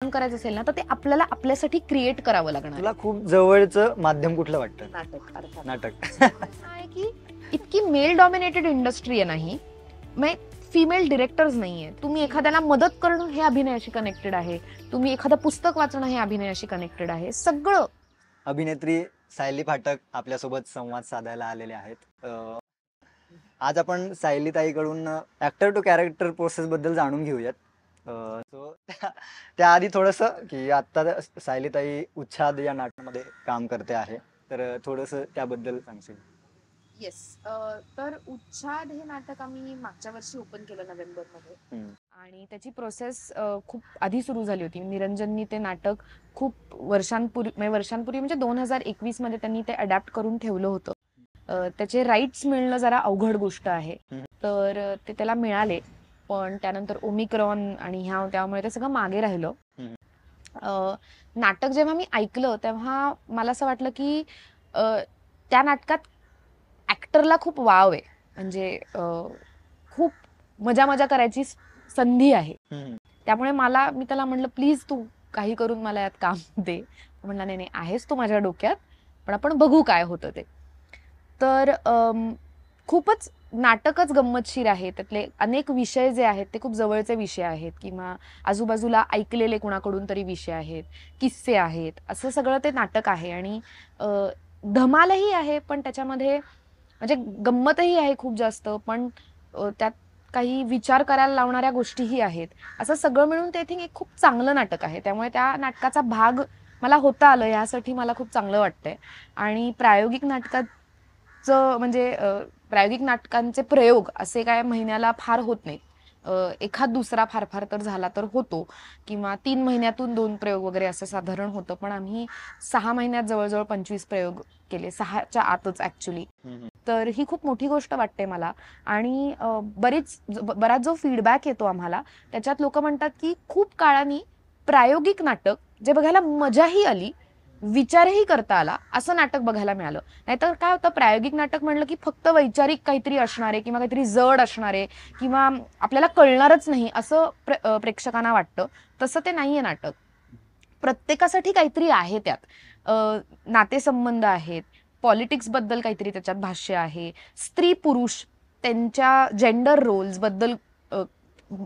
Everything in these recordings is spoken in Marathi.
काम करायचं असेल ना तर ते आपल्याला आपल्यासाठी क्रिएट करावं लागणार. तुला खूप जवळचं माध्यम कुठलं वाटतं? नाटक. अर्थात नाटक. आहे की इतकी मेल डॉमिनेटेड इंडस्ट्री आहे नाही, फिमेल डिरेक्टर्स नाहीये. तुम्ही एखाद्याला मदत करणं हे अभिनयाशी कनेक्टेड आहे, तुम्ही एखादं पुस्तक वाचणं हे अभिनयाशी कनेक्टेड आहे. सगळं. अभिनेत्री सायली फाटक आपल्यासोबत संवाद साधायला आलेले आहेत. आज आपण सायली ताईकडून ऍक्टर टू कॅरेक्टर प्रोसेस बद्दल जाणून घेऊयात. सो त्याआधी थोडंसं की आत्ता सायली ताई उच्छाद या नाटकामध्ये काम करते आहे, तर थोडंसं त्याबद्दल सांगशील? येस. तर उच्छाद हे नाटक आम्ही मागच्या वर्षी ओपन केलं नोव्हेंबरमध्ये आणि त्याची प्रोसेस खूप आधी सुरू झाली होती. निरंजननी ते नाटक खूप वर्षांपूर्वी म्हणजे 2021 मध्ये त्यांनी ते अडॅप्ट करून ठेवलं होतं. त्याचे राईट्स मिळणं जरा अवघड गोष्ट आहे, तर ते त्याला मिळाले, पण त्यानंतर ओमिक्रॉन आणि त्यामुळे ते सगळं मागे राहिलं. नाटक जेव्हा मी ऐकलं तेव्हा मला असं वाटलं की त्या नाटकात ऍक्टरला खूप वाव आहे, म्हणजे खूप मजा करायची संधी आहे. त्यामुळे मी त्याला म्हणलं प्लीज तू काही करून मला यात काम दे. म्हणला नाही आहेस तू माझ्या डोक्यात, पण आपण बघू काय होतं ते. तर खूपच नाटकच गंमतशीर आहे. त्यातले अनेक विषय जे आहेत ते खूप जवळचे विषय आहेत किंवा आजूबाजूला ऐकलेले कुणाकडून तरी विषय आहेत, किस्से आहेत, असं सगळं ते नाटक आहे. आणि धमालही आहे, पण त्याच्यामध्ये म्हणजे गंमतही आहे खूप जास्त, पण त्यात काही विचार करायला लावणाऱ्या गोष्टीही आहेत. असं सगळं मिळून ते थिंक एक खूप चांगलं नाटक आहे. त्यामुळे त्या नाटकाचा भाग मला होता आलं यासाठी मला खूप चांगलं वाटतंय. आणि प्रायोगिक नाटकांचे प्रयोग असे काय महिन्याला फार होत नाहीत. एखाद दुसरा फार तर झाला तर होतो, किंवा 3 महिन्यातून 2 प्रयोग वगैरे असं साधारण होतं. पण आम्ही 6 महिन्यात जवळजवळ 25 प्रयोग केले, 6च्या आतच ऍक्च्युली. तर ही खूप मोठी गोष्ट वाटते मला. आणि बराच जो फीडबॅक येतो आम्हाला त्याच्यात लोक म्हणतात की खूप काळाने प्रायोगिक नाटक जे बघायला मजाही आली, विचारही करता आला, असं नाटक बघायला मिळालं. नाहीतर काय होतं, प्रायोगिक नाटक म्हणलं की फक्त वैचारिक काहीतरी असणारे किंवा काहीतरी जड असणारे किंवा आपल्याला कळणारच नाही असं प्रेक्षकांना वाटतं. तसं ते नाहीये नाटक. प्रत्येकासाठी काहीतरी आहे त्यात. नातेसंबंध आहेत, पॉलिटिक्स बद्दल काहीतरी त्याच्यात भाष्य आहे, स्त्री पुरुष त्यांच्या जेंडर रोल्स बद्दल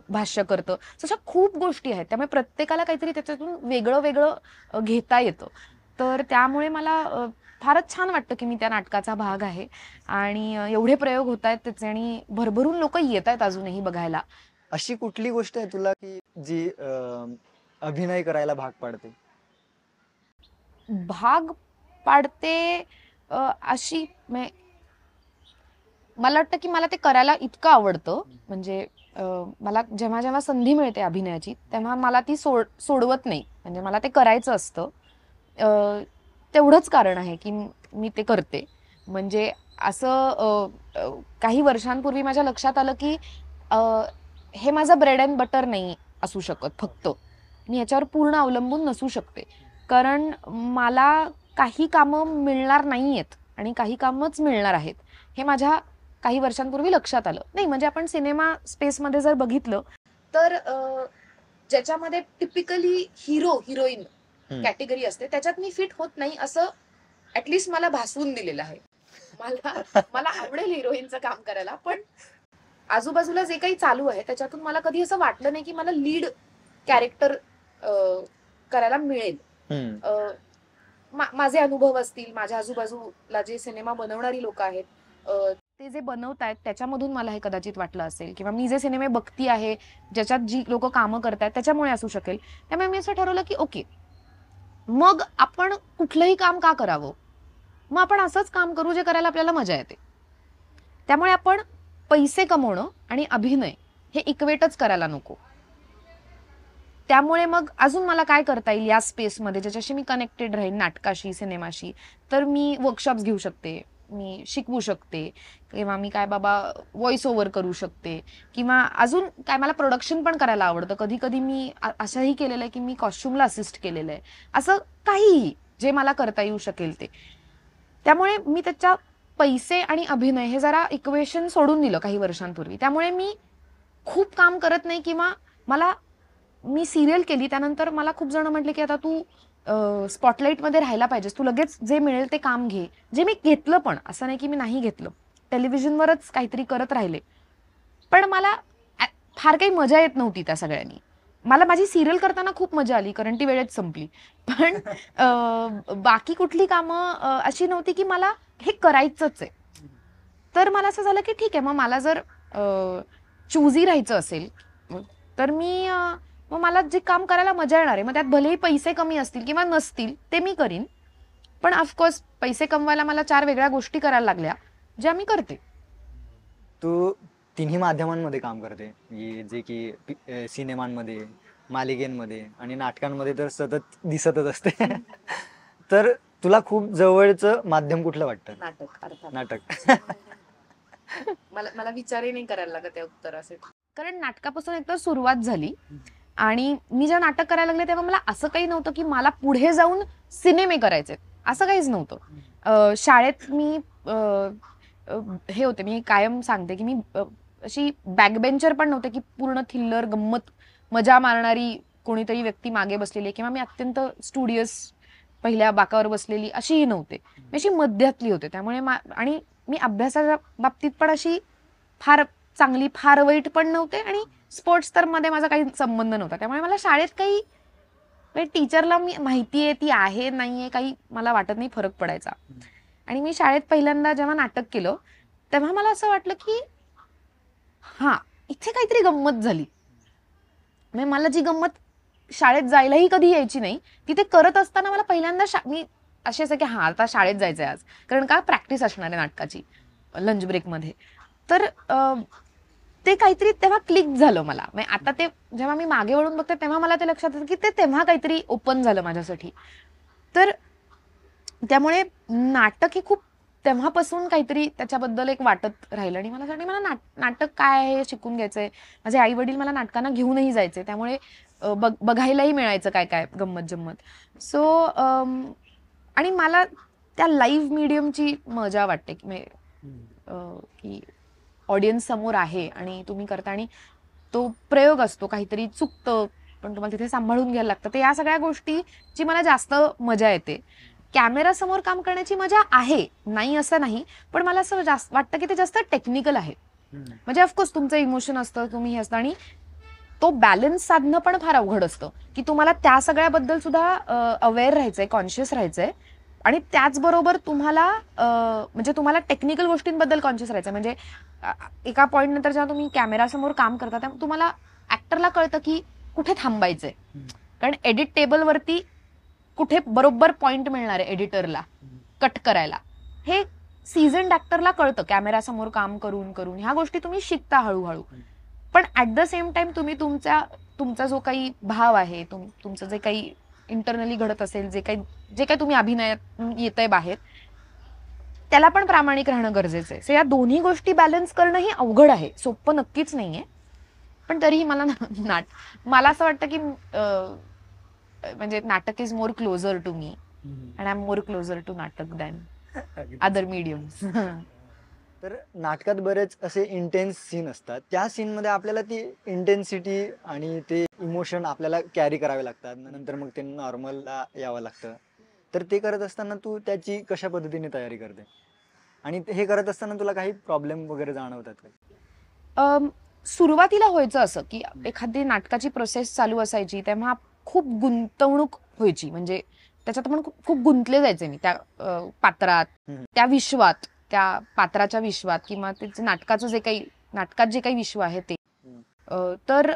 भाष्य करतं. अशा खूप गोष्टी आहेत. त्यामुळे प्रत्येकाला काहीतरी त्याच्यातून वेगळं घेता येतं. तर त्यामुळे मला फारच छान वाटतं की मी त्या नाटकाचा भाग आहे. आणि एवढे प्रयोग होत आहेत त्याचे, आणि भरभरून लोक येत आहेत अजूनही बघायला. अशी कुठली गोष्ट आहे तुला की जी अभिनय करायला भाग पाडते? भाग पाडते अशी मला वाटतं की मला ते करायला इतकं आवडतं, म्हणजे मला जेव्हा संधी मिळते अभिनयाची तेव्हा मला ती सोडवत नाही. म्हणजे मला ते करायचं असतं. तेवढंच कारण आहे की मी ते करते. म्हणजे असं काही वर्षांपूर्वी माझ्या लक्षात आलं की हे माझं ब्रेड अँड बटर नाही असू शकत. फक्त मी ह्याच्यावर पूर्ण अवलंबून नसू शकते, कारण मला काही कामं मिळणार नाहीयेत आणि काही कामच मिळणार आहेत हे माझ्या काही वर्षांपूर्वी लक्षात आलं. नाही म्हणजे आपण सिनेमा स्पेसमध्ये जर बघितलं तर ज्याच्यामध्ये टिपिकली हिरो हिरोईन कॅटेगरी असते त्याच्यात मी फिट होत नाही असं ऍटलिस्ट मला भासवून दिलेलं आहे. मला आवडेल हिरोईनचं काम करायला, पण आजूबाजूला जे काही चालू आहे त्याच्यातून मला कधी असं वाटलं नाही की मला लीड कॅरेक्टर करायला मिळेल. माझे अनुभव असतील, माझ्या आजूबाजूला जे सिनेमा बनवणारी लोक आहेत ते जे बनवतायत त्याच्यामधून मला हे कदाचित वाटलं असेल, किंवा मी जे सिनेमे बघती आहे ज्याच्यात जी लोक कामं करतायत त्याच्यामुळे असू शकेल. त्यामुळे मी असं ठरवलं की ओके, मग आपण कुठलंही काम का करावं, मग आपण असंच काम करू जे करायला आपल्याला मजा येते. त्यामुळे आपण पैसे कमवणं आणि अभिनय हे इक्वेटच करायला नको. त्यामुळे मग अजून मला काय करता येईल या स्पेसमध्ये ज्याच्याशी मी कनेक्टेड राहीन, नाटकाशी, सिनेमाशी. तर मी वर्कशॉप्स घेऊ शकते, मी शिकवू शकते, किंवा मी काय बाबा व्हॉइस ओव्हर करू शकते, किंवा अजून काय मला प्रोडक्शन पण करायला आवडतं. कधी कधी मी असंही केलेलं आहे की मी कॉस्ट्युमला असिस्ट केलेलं आहे. असं काहीही जे मला करता येऊ शकेल ते. त्यामुळे मी त्याच्या पैसे आणि अभिनय हे जरा इक्वेशन सोडून दिलं काही वर्षांपूर्वी. त्यामुळे मी खूप काम करत नाही, किंवा मला मी सिरियल केली त्यानंतर मला खूप जण म्हटले की आता तू स्पॉटलाईटमध्ये राहायला पाहिजेस, तू लगेच जे मिळेल ते काम घे. जे मी घेतलं पण, असं नाही की मी नाही घेतलं, टेलिव्हिजनवरच काहीतरी करत राहिले. पण मला फार काही मजा येत नव्हती त्या सगळ्यांनी. मला माझी सिरियल करताना खूप मजा आली कारण ती वेळेत संपली. पण बाकी कुठली कामं अशी नव्हती की मला हे करायचंच आहे. तर मला असं झालं की ठीक आहे, मग मला जर चूझी राहायचं असेल तर मग मला जे काम करायला मजा येणार आहे, मग त्यात भलेही पैसे कमी असतील किंवा नसतील ते मी करीन. पण ऑफकोर्स पैसे कमवायला मला 4 वेगळ्या गोष्टी करायला लागल्या, ज्या मी करते. तू तिन्ही माध्यमांमध्ये काम करते, जे की सिनेमांमध्ये, मालिकेंमध्ये आणि नाटकांमध्ये तर सतत दिसतच असते. तर तुला खूप जवळचं माध्यम कुठलं वाटतं? नाटक, अर्थात. नाटक. मला मला विचारही नाही करायला लागत या उत्तरासाठी. कारण नाटकापासून एकतर सुरुवात झाली आणि मी जेव्हा नाटक करायला लागले तेव्हा मला असं काही नव्हतं की मला पुढे जाऊन सिनेमे करायचे, असं काहीच नव्हतं. शाळेत मी हे होते, मी कायम सांगते की मी अशी बॅकबेंचर पण नव्हते की पूर्ण थिल्लर गंमत मजा मारणारी कोणीतरी व्यक्ती मागे बसलेली आहे, किंवा मी अत्यंत स्टुडियस पहिल्या बाकावर बसलेली अशीही नव्हते. मी अशी मध्यातली होते. त्यामुळे आणि मी अभ्यासाच्या बाबतीत पण अशी फार चांगली फार वाईट पण नव्हते, आणि स्पोर्ट्स तर मध्ये माझा काही संबंध नव्हता. त्यामुळे मला शाळेत काही टीचरला मी माहिती आहे ती आहे नाहीये काही मला वाटत नाही फरक पडायचा. आणि मी शाळेत पहिल्यांदा जेव्हा नाटक केलं तेव्हा मला असं वाटलं की हा, इथे काहीतरी गंमत झाली. म्हणजे मला जी गंमत शाळेत जायलाही कधी यायची नाही, तिथे करत असताना मला पहिल्यांदा मी असे असं की हा आता शाळेत जायचंय आज, कारण का प्रॅक्टिस असणार आहे नाटकाची लंच ब्रेकमध्ये. तर ते काहीतरी तेव्हा क्लिक झालं मला. म्हणजे आता ते जेव्हा मी मागे वळून बघते तेव्हा मला ते लक्षात येतं की ते तेव्हा काहीतरी ओपन झालं माझ्यासाठी. तर त्यामुळे नाटक हे खूप तेव्हापासून काहीतरी त्याच्याबद्दल एक वाटत राहिलं. आणि मला नाटक काय आहे हे शिकून घ्यायचंय. माझे आई वडील मला नाटकांना घेऊनही जायचे, त्यामुळे बघायलाही मिळायचं काय काय गंमत जम्मत. सो आणि मला त्या लाईव्ह मीडियमची मजा वाटते की ऑडियन्स समोर आहे आणि तुम्ही करता, आणि तो प्रयोग असतो, काहीतरी चुकतं पण तुम्हाला तिथे सांभाळून घ्यायला लागतं. तर या सगळ्या गोष्टीची मला जास्त मजा येते. कॅमेरा समोर काम करण्याची मजा आहे, नाही असं नाही, पण मला असं जास्त वाटतं की ते जास्त टेक्निकल आहे. म्हणजे ऑफकोर्स तुमचं इमोशन असतं, तुम्ही हे असतं, आणि तो बॅलन्स साधणं पण फार अवघड असतं की तुम्हाला त्या सगळ्याबद्दल सुद्धा अवेअर राहायचंय, कॉन्शियस राहायचंय, आणि त्याचबरोबर तुम्हाला म्हणजे तुम्हाला टेक्निकल गोष्टींबद्दल कॉन्शियस राहायचं. म्हणजे एका पॉईंट नंतर जेव्हा तुम्ही कॅमेरासमोर काम करता तेव्हा तुम्हाला ऍक्टरला कळतं की कुठे थांबायचंय, कारण एडिट टेबलवरती कुठे बरोबर पॉइंट मिळणार आहे एडिटरला कट करायला, हे सीझन्ड ऍक्टरला कळतं कॅमेरासमोर काम करून करून. ह्या गोष्टी तुम्ही शिकता हळूहळू. पण ऍट द सेम टाइम तुम्ही तुमचा जो काही भाव आहे, तुमचं जे काही इंटरनली घडत असेल, जे काही तुम्ही अभिनयात येतंय बाहेर, त्याला पण प्रामाणिक राहणं गरजेचं आहे. सो या दोन्ही गोष्टी बॅलन्स करणं ही अवघड आहे, सोपं नक्कीच नाहीये. पण तरीही मला मला असं वाटतं की म्हणजे natak is more closer to me, and I am more closer to natak than other mediums. तर नाटकात बरेच असे इंटेन्स सीन असतात, त्या सीनमध्ये आपल्याला ती इंटेन्सिटी आणि ते इमोशन आपल्याला कॅरी करावे लागतात, नंतर मग ते नॉर्मलला यावं लागतं. तर ते करत असताना तू त्याची कशा पद्धतीने तयारी करते, आणि हे करत असताना तुला काही प्रॉब्लेम वगैरे जाणवतात का? सुरुवातीला व्हायचं असं की एखादी नाटकाची प्रोसेस चालू असायची तेव्हा खूप गुंतवणूक व्हायची, म्हणजे त्याच्यात पण खूप गुंतले जायचे मी त्या पात्रात, त्या विश्वात, त्या पात्राच्या विश्वात, किंवा त्याचं नाटकात जे काही विश्व आहे ते. तर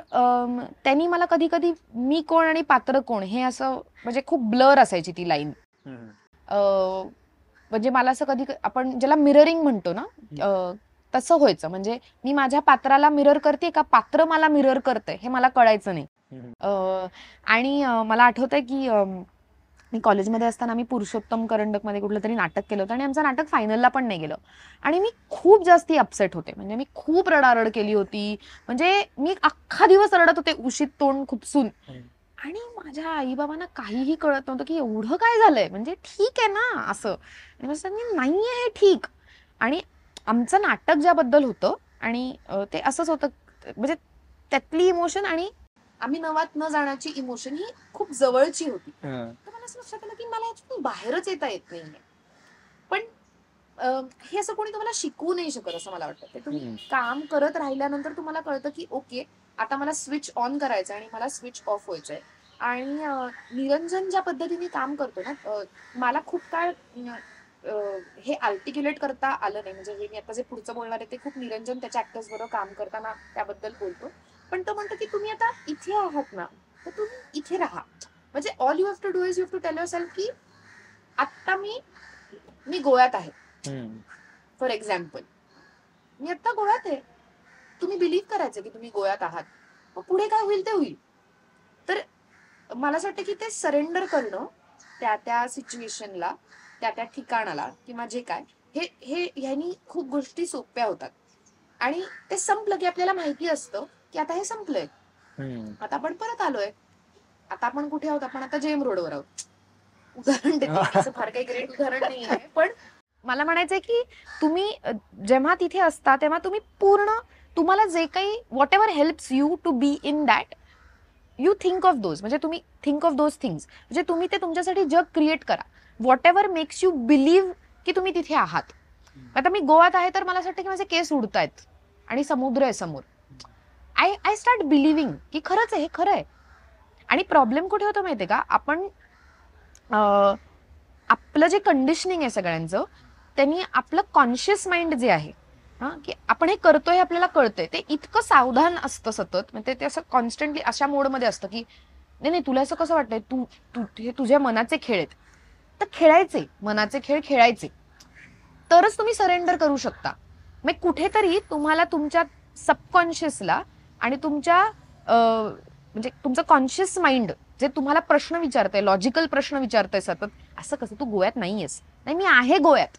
त्यांनी मला कधी कधी मी कोण आणि पात्र कोण हे असं म्हणजे खूप ब्लर असायची ती लाईन. म्हणजे मला असं कधी आपण ज्याला मिररिंग म्हणतो ना, तसं व्हायचं. म्हणजे मी माझ्या पात्राला मिरर करते का पात्र मला मिरर करतंय हे मला कळायचं नाही. आणि मला आठवतंय की मी कॉलेजमध्ये असताना मी पुरुषोत्तम करंडकमध्ये कुठलं तरी नाटक केलं होतं, आणि आमचं नाटक फायनलला पण नाही गेलं, आणि मी खूप जास्ती अपसेट होते. म्हणजे मी खूप रडारड केली होती, म्हणजे मी अख्खा दिवस रडत होते उशीत तोंड खुपसून. आणि माझ्या आईबाबांना काहीही कळत नव्हतं की एवढं काय झालंय, म्हणजे ठीक आहे ना असं. आणि मी नाहीये हे ठीक. आणि आमचं नाटक ज्याबद्दल होतं, आणि ते असंच होतं, म्हणजे त्यातली इमोशन आणि आम्ही नवात न जाण्याची इमोशन ही खूप जवळची होती. हं. तर मला असं लक्षात आलं की मला याच्यातून बाहेरच येता येत नाहीये. पण हे असं कोणी तुम्हाला शिकवू नाही शकत असं मला वाटतं. ते तुम्ही काम करत राहिल्यानंतर तुम्हाला कळतं की ओके, आता मला स्विच ऑन करायचं आणि मला स्विच ऑफ व्हायचंय. आणि निरंजन ज्या पद्धतीने काम करतो ना, मला खूप काळ हे आर्टिक्युलेट करता आलं नाही. म्हणजे मी आता जे पुढचं बोलणार आहे ते खूप निरंजन त्याच्या ऍक्टर्स बरोबर काम करताना त्याबद्दल बोलतो. पण तो म्हणतो की तुम्ही आता इथे आहात ना, तर तुम्ही इथे राहा. म्हणजे all you have to do is you have to tell yourself की आत्ता मी गोव्यात आहे. फॉर एक्झाम्पल, मी आत्ता गोव्यात आहे. तुम्ही बिलीव्ह करायचं की तुम्ही गोव्यात आहात. मग पुढे काय होईल ते होईल. तर मला असं वाटतं की ते सरेंडर करणं त्या त्या सिच्युएशनला, त्या त्या ठिकाणाला किंवा जे काय, हे हे ह्यानी खूप गोष्टी सोप्या होतात. आणि ते संपलं की आपल्याला माहिती असतं की आता हे संपलंय. आता आपण परत आलोय. आता आपण कुठे आहोत? आपण आता जेम रोडवर आहोत. उदाहरण देते, असं फार काही ग्रेट उदाहरण नाही आहे, पण मला म्हणायचंय की तुम्ही जेव्हा तिथे असता तेव्हा तुम्ही पूर्ण तुम्हाला जे काही whatever helps you to be in that, you think of those. म्हणजे तुम्ही थिंक ऑफ दोज थिंग्स, म्हणजे तुम्ही ते तुमच्यासाठी जग क्रिएट करा. What ever makes you believe की तुम्ही तिथे आहात. आता मी गोव्यात आहे तर मला असं वाटतं की माझे केस उडतायत आणि समुद्र आहे समोर. आय स्टार्ट बिलिव्हिंग की खरंच आहे, हे खरं आहे. आणि प्रॉब्लेम कुठे होतो माहितीये का, आपण आपलं जे कंडिशनिंग आहे सगळ्यांचं, त्यांनी आपलं कॉन्शियस माइंड जे आहे, की आपण हे करतोय हे आपल्याला कळतंय, ते इतकं सावधान असतं सतत. म्हणजे ते असं कॉन्स्टंटली अशा मोडमध्ये असतं की नाही नाही, तुला असं कसं वाटतंय, तू हे तुझ्या मनाचे खेळ आहेत, तर खेळायचे, मनाचे खेळ खेळायचे, तरच तुम्ही सरेंडर करू शकता. मग कुठेतरी तुम्हाला तुमच्या सबकॉन्शियसला आणि तुमच्या म्हणजे तुमचं कॉन्शियस माइंड जे तुम्हाला प्रश्न विचारतंय, लॉजिकल प्रश्न विचारतंय सतत, असं कसं, तू गोव्यात नाहीयेस. नाही, मी आहे गोव्यात.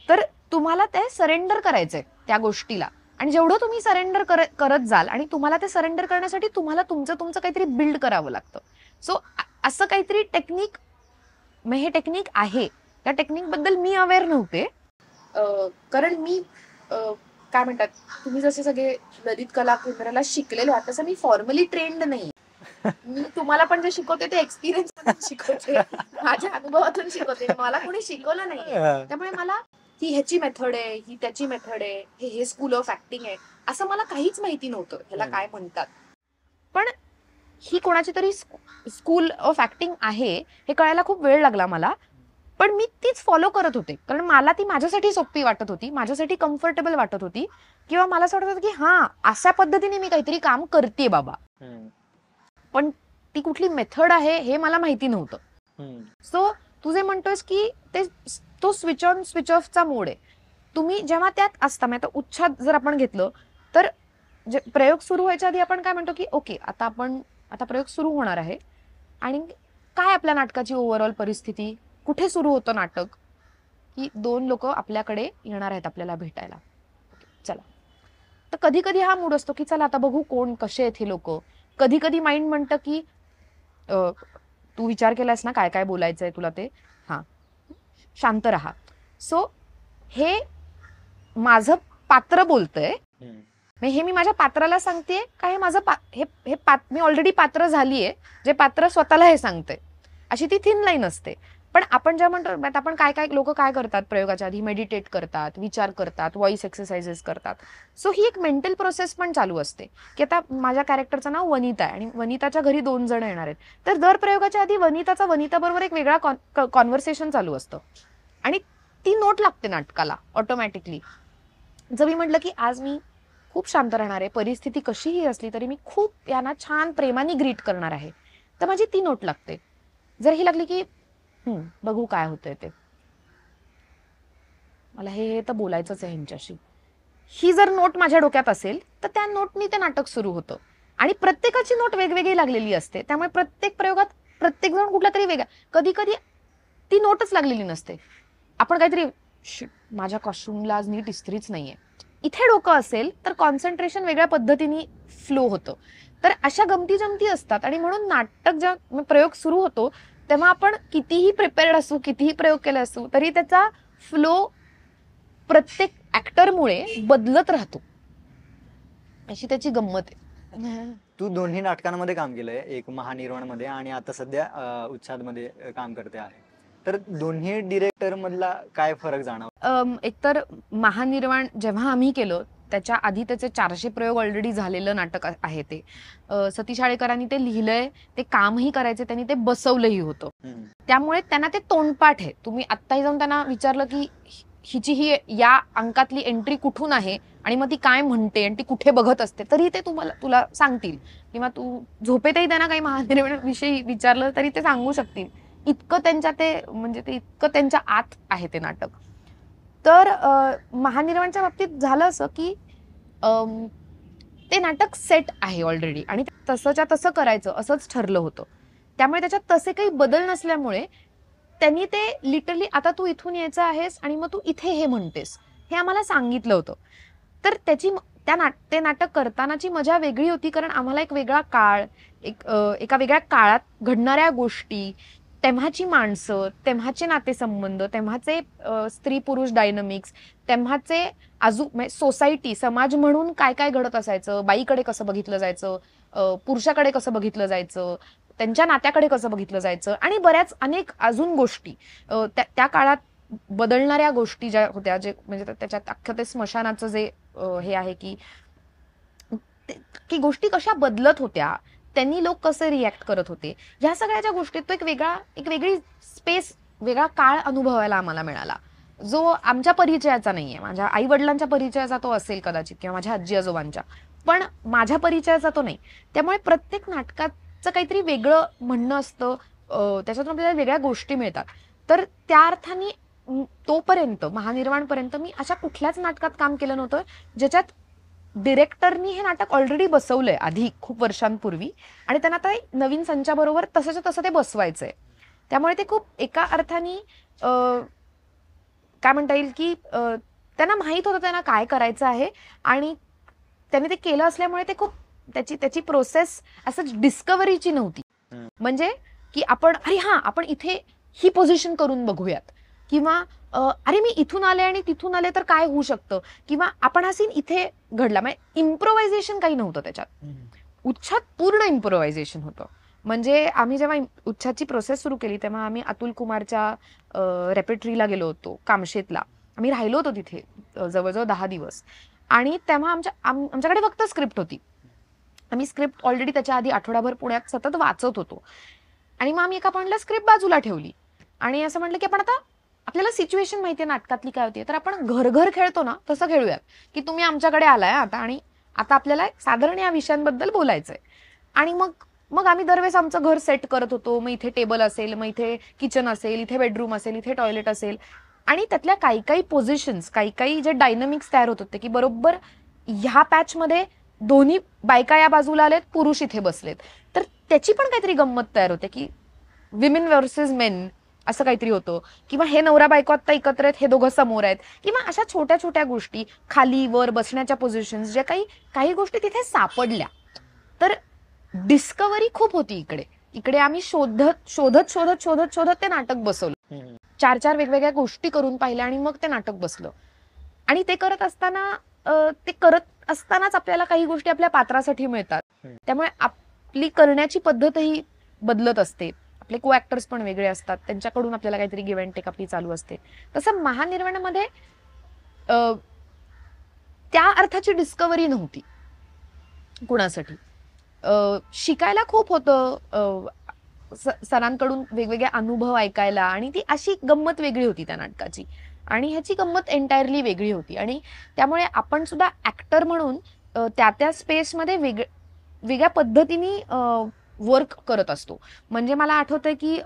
तर तुम्हाला ते सरेंडर करायचंय त्या गोष्टीला. आणि जेवढं तुम्ही सरेंडर करत जाल आणि तुम्हाला ते सरेंडर करण्यासाठी तुम्हाला तुमचं काहीतरी बिल्ड करावं लागतं. सो असं काहीतरी टेक्निक, हे टेक्निक आहे. त्या टेक्निक बद्दल मी अवेअर नव्हते, कारण मी काय म्हणतात, तुम्ही जसे सगळे ललित कला केंद्राला शिकलेले आहात तसं मी फॉर्मली ट्रेंड नाही. मी तुम्हाला पण जे शिकवते ते एक्सपिरियन्स मधून शिकवते, माझ्या अनुभवातून शिकवते. मला कोणी शिकवलं नाहीये. त्यामुळे मला ही ह्याची मेथड आहे, ही त्याची मेथड आहे, हे स्कूल ऑफ ऍक्टिंग आहे, असं मला काहीच माहिती नव्हतं ह्याला काय म्हणतात. पण ही कोणाची तरी स्कूल ऑफ ऍक्टिंग आहे हे कळायला खूप वेळ लागला मला. पण मी तीच फॉलो करत होते, कारण मला ती माझ्यासाठी सोपी वाटत होती, माझ्यासाठी कम्फर्टेबल वाटत होती, किंवा मला असं वाटत होतं की हा, अशा पद्धतीने मी काहीतरी काम करते बाबा. पण ती कुठली मेथड आहे हे मला माहिती नव्हतं. सो तू जे म्हणतोयस की तो स्विच ऑन स्विच ऑफचा मोड आहे. तुम्ही जेव्हा त्यात असता, म्हणजे उच्छाद जर आपण घेतलं तर प्रयोग सुरू व्हायच्या आधी आपण काय म्हणतो की ओके, आता प्रयोग सुरू होणार आहे, आणि काय आपल्या नाटकाची ओव्हरऑल परिस्थिती, कुठे सुरू होतं नाटक, की 2 लोक आपल्याकडे येणार आहेत आपल्याला भेटायला, चला. तर कधी कधी हा मूड असतो की चला आता बघू कोण कसे आहेत हे लोक. कधी कधी माइंड म्हणतं की तू विचार केलास ना काय काय बोलायचंय तुला, ते हा, शांत राहा. सो हे माझं पात्र बोलतंय, हे मी माझ्या पात्राला सांगतेय का हे माझं मी ऑलरेडी पात्र झालीये, जे पात्र स्वतःला हे सांगते. अशी ती थिन लाईन असते. पण आपण जेव्हा म्हणतो, आपण काय लोक काय करतात प्रयोगाच्या आधी, मेडिटेट करतात, विचार करतात, व्हॉइस एक्सरसाइजेस करतात. सो ही एक मेंटल प्रोसेस पण चालू असते की आता माझ्या कॅरेक्टरचं नाव वनिता आहे आणि वनिताच्या घरी 2 जण येणार आहेत, तर दर प्रयोगाच्या आधी वनिता बरोबर एक वेगळा कॉन्व्हर्सेशन चालू असतं आणि ती नोट लागते नाटकाला ऑटोमॅटिकली. जर मी म्हटलं की आज मी खूप शांत राहणार आहे, परिस्थिती कशीही असली तरी मी खूप यांना छान प्रेमाने ग्रीट करणार आहे, तर माझी ती नोट लागते. जर ही लागली की बघू काय होतंय ते, मला हे तर बोलायचंच आहे ह्यांच्याशी, ही जर नोट माझ्या डोक्यात असेल तर त्या नोटनी ते नाटक सुरू होतं. आणि प्रत्येकाची नोट वेगवेगळी लागलेली असते, त्यामुळे प्रत्येक प्रयोगात प्रत्येक जण कुठला तरी वेगळा, कधी कधी ती नोटच लागलेली नसते. आपण काहीतरी, माझ्या कॉस्ट्युमला आज नीट इस्त्रीच नाहीये, इथे डोकं असेल तर कॉन्सन्ट्रेशन वेगळ्या पद्धतीने फ्लो होतं. तर अशा गमती जमती असतात. आणि म्हणून नाटक जेव्हा प्रयोग सुरू होतो तेव्हा आपण कितीही प्रिपेअर्ड असू, कितीही प्रयोग केले असू, तरी त्याचा फ्लो प्रत्येक ऍक्टरमुळे बदलत राहतो, अशी त्याची गंमत आहे. तू दोन्ही नाटकांमध्ये काम केलंय, एक महानिर्वाणमध्ये आणि आता सध्या उच्छादमध्ये काम करते आहे. तर दोन्ही डिरेक्टर मधला काय फरक जाणवला? एकतर महानिर्वाण जेव्हा आम्ही केलं त्याच्या आधी त्याचे 400 प्रयोग ऑलरेडी झालेलं नाटक आहे ते. सतीश आळेकरांनी ते लिहिलंय, ते कामही करायचे, त्यांनी ते बसवलंही होतं. त्यामुळे त्यांना ते तोंडपाठ आहे. तुम्ही आत्ताही जाऊन त्यांना विचारलं की हिची ही या अंकातली एंट्री कुठून आहे आणि मग ती काय म्हणते आणि ती कुठे बघत असते, तरी ते तुला सांगतील. किंवा तू झोपेतही त्यांना काही महानिर्वाण विषयी विचारलं तरी ते सांगू शकतील. इतकं त्यांच्या ते म्हणजे ते इतकं त्यांच्या आत आहे ते नाटक. तर महानिर्वाणच्या बाबतीत झालं असं की ते नाटक सेट आहे ऑलरेडी आणि तसंच्या तसं करायचं असंच ठरलं होतं. त्यामुळे त्याच्यात तसे काही बदल नसल्यामुळे त्यांनी ते लिटरली आता तू इथून यायचं आहेस आणि मग तू इथे हे म्हणतेस हे आम्हाला सांगितलं होतं. तर ते नाटक करतानाची मजा वेगळी होती, कारण आम्हाला एक वेगळा काळ, एका वेगळ्या काळात घडणाऱ्या गोष्टी, तेव्हाची माणसं, तेव्हाचे नातेसंबंध, तेव्हाचे स्त्री पुरुष डायनमिक्स, तेव्हाचे सोसायटी, समाज म्हणून काय काय घडत असायचं, बाईकडे कसं बघितलं जायचं, पुरुषाकडे कसं बघितलं जायचं, त्यांच्या नात्याकडे कसं बघितलं जायचं आणि बऱ्याच अनेक अजून गोष्टी, त्या काळात बदलणाऱ्या गोष्टी ज्या होत्या, जे म्हणजे त्याच्यात अख्खं ते स्मशानाचं जे हे आहे की गोष्टी कशा बदलत होत्या, त्यांनी लोक कसे रिॲक्ट करत होते, ह्या सगळ्या गोष्टीत तो एक वेगळी स्पेस, वेगळा काळ अनुभवायला आम्हाला मिळाला, जो आमच्या परिचयाचा नाहीये. माझ्या आई वडिलांच्या परिचयाचा तो असेल कदाचित, किंवा माझ्या आजी आजोबांच्या, पण माझ्या परिचयाचा तो नाही. त्यामुळे प्रत्येक नाटकाचं काहीतरी वेगळं म्हणणं असतं, त्याच्यातून आपल्याला वेगळ्या गोष्टी मिळतात. तर त्या अर्थाने तोपर्यंत महानिर्वाणपर्यंत मी अशा कुठल्याच नाटकात काम केलं नव्हतं ज्याच्यात डिरेक्टरनी हे नाटक ऑलरेडी बसवलंय आधी खूप वर्षांपूर्वी आणि त्यांना आता नवीन संचाबरोबर तसंच्या तसं ते बसवायचंय. त्यामुळे ते खूप एका अर्थाने काय म्हणता येईल की त्यांना माहीत होतं त्यांना काय करायचं आहे आणि त्यांनी ते केलं असल्यामुळे ते खूप त्याची प्रोसेस असं डिस्कव्हरीची नव्हती. म्हणजे की आपण इथे ही पोझिशन करून बघूयात, किंवा अरे मी इथून आले आणि तिथून आले तर काय होऊ शकतं, किंवा आपण हा सीन इथे घडला. म्हणजे इम्प्रोव्हायझेशन काही नव्हतं त्याच्यात. उच्छाद पूर्ण इम्प्रोव्हायझेशन होतं. म्हणजे आम्ही जेव्हा उच्छादची प्रोसेस सुरू केली तेव्हा आम्ही अतुल कुमारच्या रेपेटरीला गेलो होतो, कामशेतला. आम्ही राहिलो होतो तिथे जवळजवळ 10 दिवस. आणि तेव्हा आमच्याकडे फक्त स्क्रिप्ट होती. आम्ही स्क्रिप्ट ऑलरेडी त्याच्या आधी आठवडाभर पुण्यात सतत वाचत होतो. आणि मग आम्ही एका पॉइंटला स्क्रिप्ट बाजूला ठेवली आणि असं म्हटलं की आपण आता, आपल्याला सिच्युएशन माहितीये नाटकातली काय होती, तर आपण घर घर खेळतो ना तसं खेळूयात, की तुम्ही आमच्याकडे आलाय आता आणि आता आपल्याला साधारण या विषयांबद्दल बोलायचंय. आणि मग आम्ही दरवेळेस आमचं घर सेट करत होतो. मग इथे टेबल असेल, मग इथे किचन असेल, इथे बेडरूम असेल, इथे टॉयलेट असेल, आणि त्यातल्या काही पोझिशन्स, काही जे डायनमिक्स तयार होत होते की बरोबर ह्या पॅचमध्ये दोन्ही बायका या बाजूला आलेत, पुरुष इथे बसलेत, तर त्याची पण काहीतरी गंमत तयार होते की विमेन वर्सेस मेन असं काहीतरी होतं, किंवा हे नवरा बायको आता एकत्र आहेत, हे दोघं समोर आहेत, किंवा अशा छोट्या छोट्या गोष्टी, खाली वर बसण्याच्या पोझिशन्स, ज्या काही गोष्टी तिथे सापडल्या. तर डिस्कव्हरी खूप होती इकडे आम्ही शोधत ते नाटक बसवलं. 4 वेगवेगळ्या गोष्टी करून पाहिल्या आणि मग ते नाटक बसलं. आणि ते करत असतानाच आपल्याला काही गोष्टी आपल्या पात्रासाठी मिळतात. त्यामुळे आपली करण्याची पद्धतही बदलत असते. आपले को ऍक्टर्स पण वेगळे असतात, त्यांच्याकडून आपल्याला काहीतरी गिव्ह अँड टेक आपली चालू असते. तसं महानिर्वाणामध्ये त्या अर्थाची डिस्कव्हरी नव्हती कुणासाठी. शिकायला खूप होतं, सरांकडून वेगवेगळे अनुभव ऐकायला, आणि ती अशी गंमत वेगळी होती त्या नाटकाची, आणि ह्याची गंमत एंटायरली वेगळी होती. आणि त्यामुळे आपण सुद्धा ऍक्टर म्हणून त्या स्पेसमध्ये वेगळ्या पद्धतीने वर्क करत असतो. म्हणजे मला आठवतंय की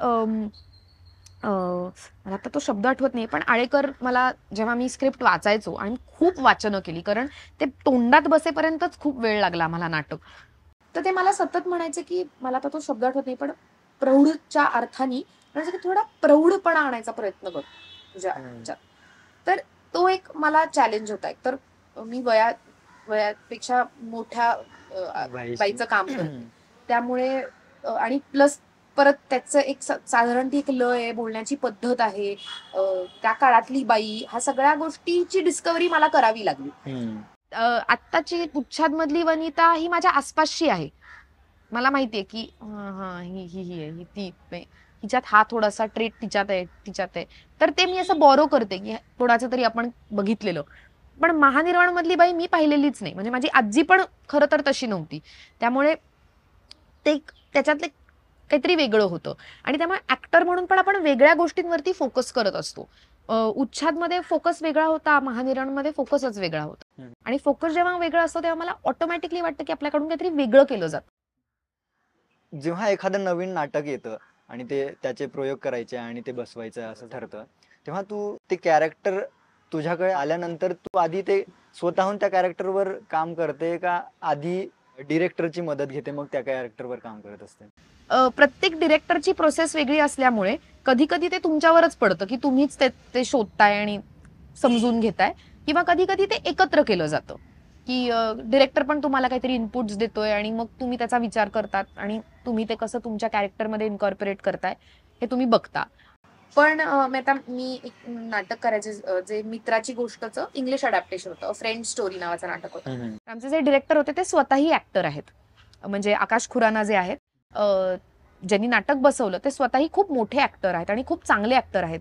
मला आता तो शब्द आठवत नाही, पण आळेकर मला जेव्हा मी स्क्रिप्ट वाचायचो आणि खूप वाचनं केली, कारण ते तोंडात बसेपर्यंतच खूप वेळ लागला आम्हाला नाटक, तर ते मला सतत म्हणायचे की मला आता तो शब्द आठवत नाही, पण प्रौढच्या अर्थाने म्हणजे की थोडा प्रौढपणा आणायचा प्रयत्न कर तुझ्या ह्याच्यात. तर तो एक मला चॅलेंज होता. एक तर मी वयापेक्षा मोठ्या बाईचं काम करते, त्यामुळे आणि प्लस परत त्याचं एक साधारण ती एक लय आहे, बोलण्याची पद्धत आहे, त्या काळातली बाई, ह्या सगळ्या गोष्टीची डिस्कव्हरी मला करावी लागली. आत्ताची उच्छाद मधली वनिता ही माझ्या आसपासची आहे. मला माहितीये की ही आहे, हिच्यात हा थोडासा ट्रेट तिच्यात आहे. तर ते मी असं बॉरो करते की कोणाचं तरी आपण बघितलेलं. पण महानिर्वाण मधली बाई मी पाहिलेलीच नाही. म्हणजे माझी आजी पण खरं तर तशी नव्हती. त्यामुळे ते त्याच्यातले काहीतरी वेगळं होतं. आणि त्यामुळे ऍक्टर म्हणून पण आपण वेगळ्या गोष्टींवरती फोकस करत असतो. उच्छादमध्ये फोकस वेगळा होता, महानिर्वाणमध्ये फोकसच वेगळा होता. आणि फोकस जेव्हा वेगळा असतो तेव्हा मला ऑटोमॅटिकली वाटतं की आपल्याकडून काहीतरी वेगळं केलं जातं. जेव्हा एखादं नवीन नाटक येतं आणि त्याचे प्रयोग करायचे आणि ते बसवायचं असं ठरतं, तेव्हा तू ते कॅरेक्टर तुझ्याकडे आल्यानंतर तू आधी ते स्वतःहून त्या कॅरेक्टरवर काम करते का आधी डिरेक्टरची मदत घेते मग त्या कॅरेक्टरवर काम करत असते? प्रत्येक डिरेक्टरची प्रोसेस वेगळी असल्यामुळे कधी कधी ते तुमच्यावरच पडतं की तुम्हीच ते शोधताय आणि समजून घेताय, किंवा कधी कधी ते एकत्र केलं जातं की डिरेक्टर पण तुम्हाला काहीतरी इनपुट्स देतोय आणि मग तुम्ही त्याचा विचार करतात आणि तुम्ही ते कसं तुमच्या कॅरेक्टरमध्ये इन्कॉर्पोरेट करताय हे तुम्ही बघता. पण मी एक नाटक करायचे, जे मित्राची गोष्टचं इंग्लिश अडॅप्टेशन होतं, फ्रेंड स्टोरी नावाचं नाटक होतं. आमचे जे डिरेक्टर होते ते स्वतःही ऍक्टर आहेत. म्हणजे आकाश खुराना जे आहेत, ज्यांनी नाटक बसवलं, ते स्वतःही खूप मोठे ऍक्टर आहेत आणि खूप चांगले ऍक्टर आहेत.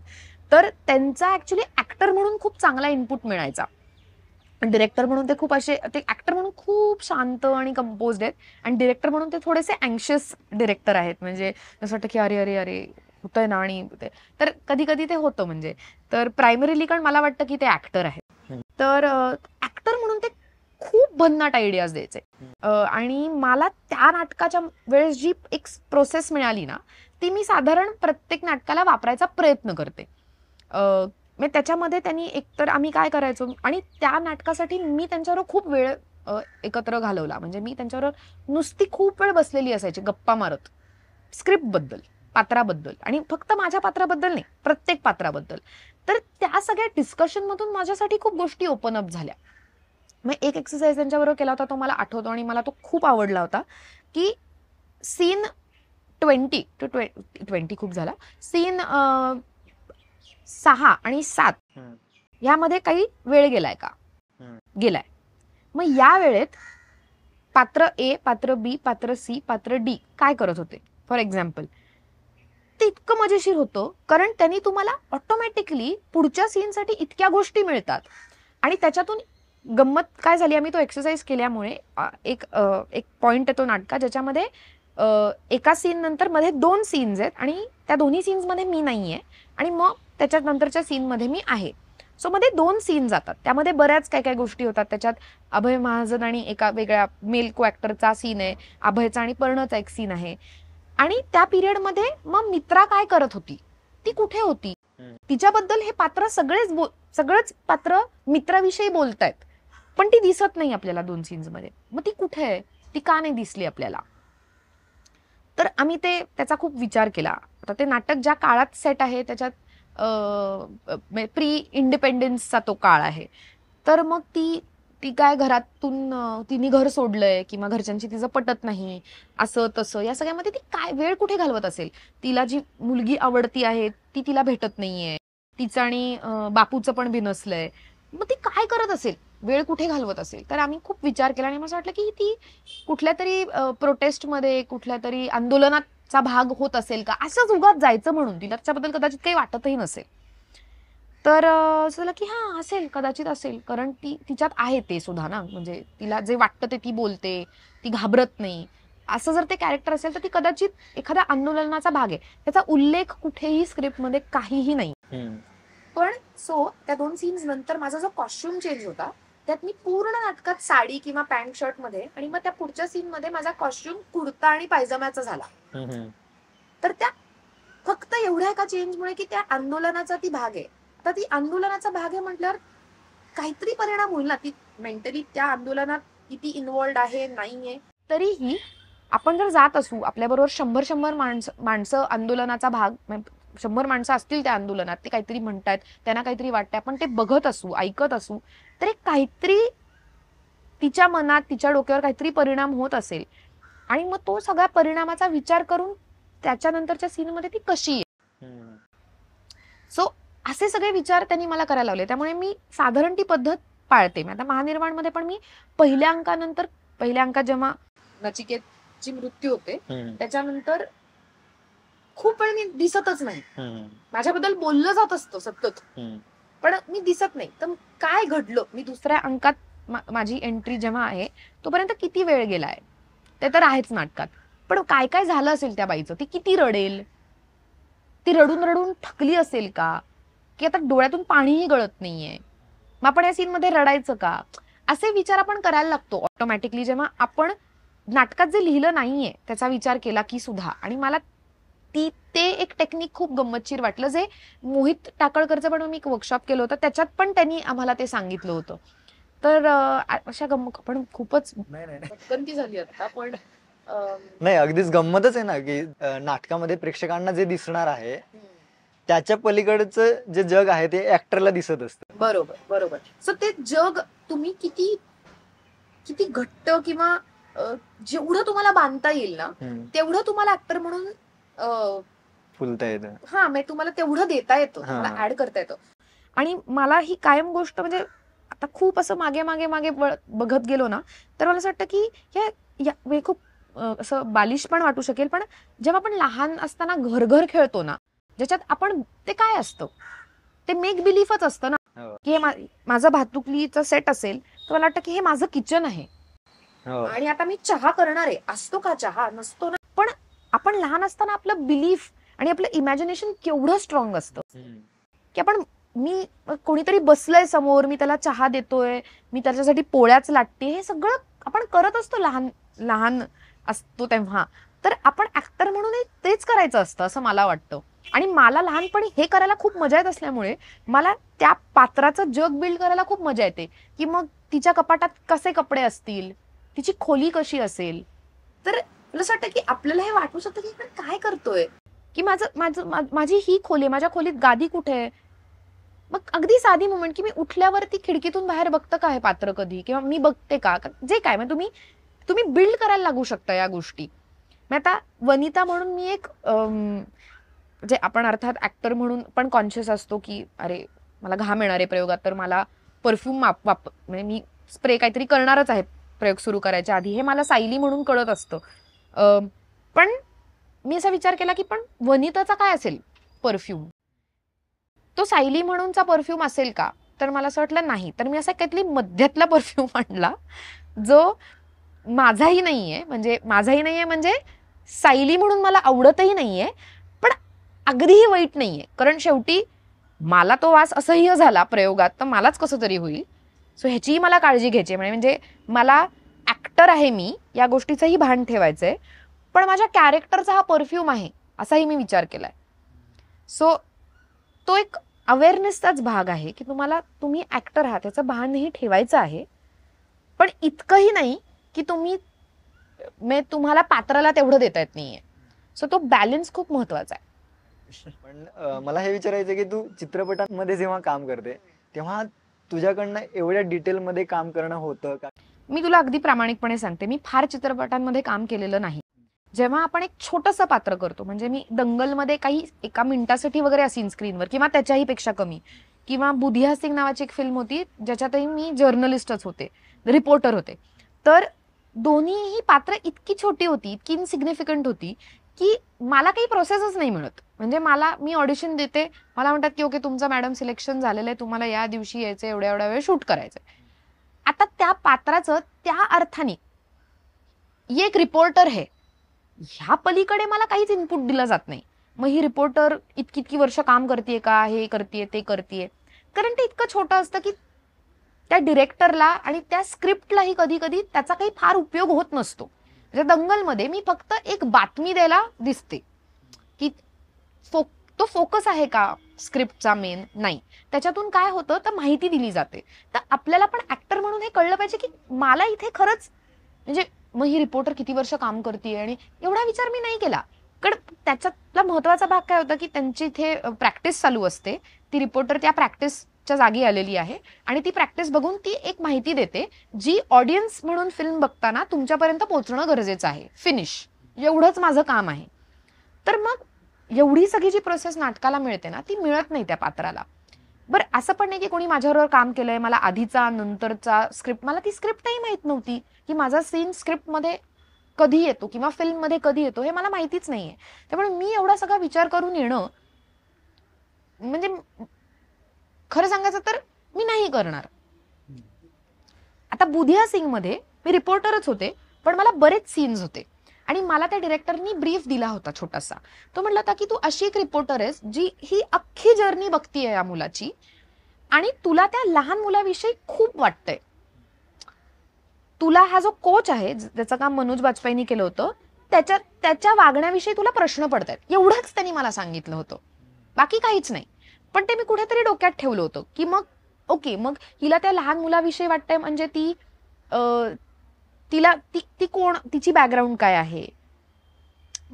तर त्यांचा ऍक्च्युली ऍक्टर म्हणून खूप चांगला इनपुट मिळायचा. डिरेक्टर म्हणून ते खूप ते ऍक्टर म्हणून खूप शांत आणि कंपोज्ड आहेत, आणि डिरेक्टर म्हणून ते थोडेसे अँशियस डिरेक्टर आहेत. म्हणजे असं वाटतं की अरे अरे अरे होतंय ना, आणि तर कधी कधी ते होतं. म्हणजे तर प्रायमरीली कारण मला वाटतं की ते ऍक्टर आहेत. तर ऍक्टर म्हणून ते खूप भन्नाट आयडियाज द्यायचे. आणि मला त्या नाटकाच्या वेळेस जी एक प्रोसेस मिळाली ना, ती मी साधारण प्रत्येक नाटकाला वापरायचा प्रयत्न करते. मग त्याच्यामध्ये त्यांनी एकतर आम्ही काय करायचो, आणि त्या नाटकासाठी मी त्यांच्याबरोबर खूप वेळ एकत्र घालवला. म्हणजे मी त्यांच्याबरोबर नुसती खूप वेळ बसलेली असायची गप्पा मारत, स्क्रिप्ट बद्दल, पात्राबद्दल, आणि फक्त माझ्या पात्राबद्दल नाही, प्रत्येक पात्राबद्दल. तर त्या सगळ्या डिस्कशन मधून माझ्यासाठी खूप गोष्टी ओपन अप झाल्या. मग एक एक्सरसाइज त्यांच्याबरोबर केला होता, तो मला आठवतो आणि मला तो खूप आवडला होता. की सीन 20 खूप झाला, सीन 6 आणि 7 यामध्ये काही वेळ गेलाय का, गेलाय. मग या वेळेत पात्र ए, पात्र बी, पात्र सी, पात्र डी काय करत होते, फॉर एक्झाम्पल. ते इतकं मजेशीर होतं, कारण त्यांनी तुम्हाला ऑटोमॅटिकली पुढच्या सीनसाठी इतक्या गोष्टी मिळतात. आणि त्याच्यातून गंमत काय झाली, आम्ही तो एक्सरसाइज केल्यामुळे एक पॉइंट येतो नाटकात, ज्याच्यामध्ये एका सीन नंतर मध्ये 2 सीन्स आहेत आणि त्या दोन्ही सीन्स मध्ये मी नाहीये, आणि मग त्याच्यात नंतरच्या सीन मध्ये मी आहे. सो मध्ये 2 सीन जातात, त्यामध्ये बऱ्याच काय काय गोष्टी होतात. त्याच्यात अभय महाजन आणि एका वेगळ्या मेल को ऍक्टरचा सीन आहे, अभयचा आणि पर्णचा एक सीन आहे. आणि त्या पिरियड मध्ये मग मित्रा काय करत होती, ती कुठे होती, तिच्याबद्दल हे पात्र सगळंच पात्र मित्राविषयी बोलतायत, पण ती दिसत नाही आपल्याला 2 सीन्स मध्ये. मग ती कुठे आहे, ती का नाही दिसली आपल्याला. तर आम्ही त्याचा खूप विचार केला. आता ते नाटक ज्या काळात सेट आहे त्याच्यात प्री इंडिपेंडन्सचा तो काळ आहे. तर मग ती काय घरातून तिने घर सोडलंय किंवा घरच्यांची तिचं पटत नाही, असं तसं या सगळ्यामध्ये ती काय वेळ कुठे घालवत असेल. तिला जी मुलगी आवडती आहे ती तिला भेटत नाहीये, तिचं आणि बापूचं पण बिनसलंय. मग ती काय करत असेल, वेळ कुठे घालवत असेल. तर आम्ही खूप विचार केला आणि मला वाटलं की ती कुठल्या तरी प्रोटेस्टमध्ये, कुठल्या तरी आंदोलनाचा भाग होत असेल का, असंच उगाच जायचं म्हणून, तिला त्याच्याबद्दल कदाचित काही वाटतही नसेल. तर असं झालं की हा असेल, कदाचित असेल, कारण तिच्यात आहे ते सुद्धा ना. म्हणजे तिला जे वाटतं ते ती बोलते, ती घाबरत नाही. असं जर ते कॅरेक्टर असेल तर ती कदाचित एखाद्या आंदोलनाचा भाग आहे. त्याचा उल्लेख कुठेही स्क्रिप्टमध्ये काहीही नाही. पण त्या 2 सीन्स नंतर माझा जो कॉस्ट्युम चेंज होता, त्यात मी पूर्ण नाटकात साडी किंवा पॅन्ट शर्ट मध्ये, आणि मग त्या पुढच्या सीन मध्ये माझा कॉस्ट्युम कुर्ता आणि पायजम्याचा झाला. तर त्या फक्त एवढ्या एका चेंजमुळे की त्या आंदोलनाचा ती भाग आहे. आता ती आंदोलनाचा भाग आहे म्हटल्यावर काहीतरी परिणाम होईल ना. ती मेंटली त्या आंदोलनात किती इन्व्हॉल्ड आहे नाहीये. तरीही आपण जर जात असू, आपल्याबरोबर 100 माणसं आंदोलनाचा भाग, 100 माणसं असतील त्या आंदोलनात, ते काहीतरी म्हणतायत, त्यांना काहीतरी वाटतंय, आपण ते बघत असू, ऐकत असू, तर काहीतरी तिच्या मनात, तिच्या डोक्यावर काहीतरी परिणाम होत असेल. आणि मग तो सगळ्या परिणामाचा विचार करून त्याच्यानंतरच्या सीनमध्ये ती कशी आहे. सो असे सगळे विचार त्यांनी मला करायला लावले. त्यामुळे मी साधारण ती पद्धत पाळते. आता महानिर्वाणमध्ये पण मी पहिल्या अंकात जेव्हा नचिकेतची मृत्यू होते त्याच्यानंतर खूप वेळ मी दिसतच नाही. माझ्याबद्दल बोललं जात असतं सतत, पण मी दिसत नाही. तर काय घडलं, मी दुसऱ्या अंकात माझी एंट्री जेव्हा आहे तोपर्यंत किती वेळ गेलाय ते तर आहेच नाटकात, पण काय काय झालं असेल त्या बाईचं, ती किती रडेल, ती रडून रडून थकली असेल का, की आता डोळ्यातून पाणीही गळत नाहीये, मग आपण या सीन मध्ये रडायचं का, असे विचार आपण करायला लागतो ऑटोमॅटिकली जेव्हा आपण नाटकात जे लिहिलं नाहीये त्याचा विचार केला की सुद्धा. आणि मला ते एक टेक्निक खूप गंमतशीर वाटलं, जे मोहित टाकळकरचं पण मी एक वर्कशॉप केलं होतं, त्याच्यात पण त्यांनी आम्हाला ते सांगितलं होतं. तर अशा पण खूपच गंती झाली आता, पण नाही, अगदीच गंमतच आहे ना की नाटकामध्ये प्रेक्षकांना जे दिसणार आहे त्याच्या पलीकडचं जे जग आहे ते ऍक्टरला दिसत असतं. बरोबर बरोबर. सो ते जग तुम्ही किती किती घट्ट किंवा जेवढं तुम्हाला बांधता येईल ना तेवढं तुम्हाला ऍक्टर म्हणून फुलता येतं. हा, म्हणजे तुम्हाला तेवढं देता येतं, तुम्हाला ऍड करता येतं. आणि मला ही कायम गोष्ट म्हणजे आता खूप असं मागे मागे मागे बघत गेलो ना तर मला असं वाटतं की खूप असं बालिश पण वाटू शकेल, पण जेव्हा आपण लहान असताना घर घर खेळतो ना, ज्याच्यात आपण ते काय असतं ते मेक बिलीफच असतं ना, की हे माझं भातुकलीचं सेट असेल तर मला वाटतं की हे माझं किचन आहे आणि आता मी चहा करणार आहे. असतो का चहा? नसतो ना. पण आपण लहान असताना आपलं बिलीफ आणि आपलं इमॅजिनेशन केवढं स्ट्रॉंग असतं की मी कोणीतरी बसलंय समोर, मी त्याला चहा देतोय, मी त्याच्यासाठी पोळ्याच लाटते, हे सगळं आपण करत असतो लहान लहान असतो तेव्हा. तर आपण ऍक्टर म्हणून तेच करायचं असतं असं मला वाटतं. आणि मला लहानपणी हे करायला खूप मजा येत असल्यामुळे मला त्या पात्राचं जग बिल्ड करायला खूप मजा येते, की मग तिच्या कपाटात कसे कपडे असतील, तिची खोली कशी असेल. तर मला असं वाटतं की आपल्याला हे वाटू शकतं की आपण काय करतोय, की माझी ही खोली, माझ्या खोलीत गादी कुठे आहे. मग अगदी साधी मोमेंट की मी उठल्यावरती खिडकीतून बाहेर बघतं का हे पात्र कधी, किंवा मी बघते का, जे काय मग तुम्ही बिल्ड करायला लागू शकता या गोष्टी. मग आता वनिता म्हणून मी एक जे आपण अर्थात ऍक्टर म्हणून पण कॉन्शियस असतो की अरे मला घाम येणार आहे प्रयोगात, तर मला परफ्यूम म्हणजे मी स्प्रे काहीतरी करणारच आहे प्रयोग सुरू करायच्या आधी, हे मला सायली म्हणून कळत असतं. पण मी असा विचार केला की पण वनिताचा काय असेल परफ्यूम, तो सायली म्हणूनचा परफ्यूम असेल का, तर मला असं वाटलं नाही. तर मी असा काहीतरी मध्यातला परफ्यूम आणला जो माझाही नाहीये, म्हणजे सायली म्हणून मला आवडतही नाहीये पण अगदीही वाईट नाहीये, कारण शेवटी मला तो वास असह्य झाला प्रयोगात तर मलाच कसं तरी होईल. सो ह्याचीही मला काळजी घ्यायची, म्हणजे मला ऍक्टर आहे मी, या गोष्टीचंही भान ठेवायचंय, पण माझ्या कॅरेक्टरचा हा परफ्यूम आहे असाही मी विचार केलाय. सो तो एक अवेअरनेसचाच भाग आहे की तुम्ही ऍक्टर आहात त्याचं भानही ठेवायचं आहे, पण इतकंही नाही की तुम्हाला पात्राला तेवढं देता येत नाहीये. सो तो बॅलन्स खूप महत्वाचा आहे. पण मला हे विचारायचं की तू चित्रपटांमध्ये जेव्हा काम करते तेव्हा तुझ्याकडनं एवढ्या डिटेलमध्ये काम करणं होतं का? मी तुला अगदी प्रामाणिकपणे सांगते, मी फार चित्रपटांमध्ये काम केलेलं नाही. जेव्हा आपण एक छोटंसं पात्र करतो, म्हणजे मी दंगलमध्ये काही एका मिनिटासाठी वगैरे असीन स्क्रीनवर किंवा त्याच्याही पेक्षा कमी, किंवा बुधिया सिंग नावाची एक फिल्म होती ज्याच्यातही मी जर्नलिस्टच होते, रिपोर्टर होते. तर दोन्हीही पात्र इतकी छोटी होती, इतकी इनसिग्निफिकंट होती की मला काही प्रोसेसच नाही मिळत. म्हणजे मी ऑडिशन देते, मला म्हणतात की ओके तुमचं मॅडम सिलेक्शन झालेलं आहे, तुम्हाला या दिवशी यायचं, एवढ्या एवढ्या वेळ शूट करायचंय. आता त्या पात्राचं त्या अर्थाने एक रिपोर्टर आहे ह्या पलीकडे मला काहीच इनपुट दिलं जात नाही. मग ही रिपोर्टर इतकी वर्ष काम करते का, हे करते ते करते, कारण ते इतकं छोटं असतं की त्या डिरेक्टरला आणि त्या स्क्रिप्टलाही कधी कधी त्याचा काही फार उपयोग होत नसतो. म्हणजे दंगलमध्ये मी फक्त एक बातमी द्यायला दिसते की तो फोकस आहे का स्क्रिप्टचा मेन, नाही. त्याच्यातून काय होतं तर माहिती दिली जाते. तर आपल्याला पण ऍक्टर म्हणून हे कळलं पाहिजे की मला इथे खरंच म्हणजे मग ही रिपोर्टर किती वर्ष काम करते आणि एवढा विचार मी नाही केला. कारण त्याच्यातला महत्वाचा भाग काय होता की त्यांची इथे प्रॅक्टिस चालू असते, ती रिपोर्टर त्या प्रॅक्टिसच्या जागी आलेली आहे आणि ती प्रॅक्टिस बघून ती एक माहिती देते जी ऑडियन्स म्हणून फिल्म बघताना तुमच्यापर्यंत पोहोचणं गरजेचं आहे. फिनिश एवढंच माझं काम आहे. तर मग एवढी सगळी जी प्रोसेस नाटकाला मिळते ना ती मिळत नाही त्या पात्राला. बरं असं पण नाही की कोणी माझ्याबरोबर काम केलंय, मला आधीचा नंतरचा स्क्रिप्ट, मला ती स्क्रिप्टही माहित नव्हती की माझा सीन स्क्रिप्टमध्ये कधी येतो किंवा फिल्ममध्ये कधी येतो हे मला माहितीच नाहीये. त्यामुळे मी एवढा सगळा विचार करून येणं म्हणजे खरं सांगायचं तर मी नाही करणार. आता बुधिया सिंगमध्ये मी रिपोर्टरच होते, पण मला बरेच सीन्स होते आणि मला त्या डिरेक्टरनी ब्रीफ दिला होता छोटासा. तो म्हटला होता की तू अशी एक रिपोर्टर आहेस जी ही अख्खी जर्नी बघतीये या मुलाची आणि तुला त्या लहान मुलाविषयी खूप वाटतंय. तुला हा जो कोच आहे ज्याचं काम मनोज बाजपेयींनी केलं होतं त्याच्या वागण्याविषयी तुला प्रश्न पडतायत, एवढंच त्यांनी मला सांगितलं होतं, बाकी काहीच नाही. पण ते मी कुठेतरी डोक्यात ठेवलं होतं की मग ओके, मग हिला त्या लहान मुलाविषयी वाटतंय म्हणजे ती तिला ती कोण, तिची बॅकग्राऊंड काय आहे,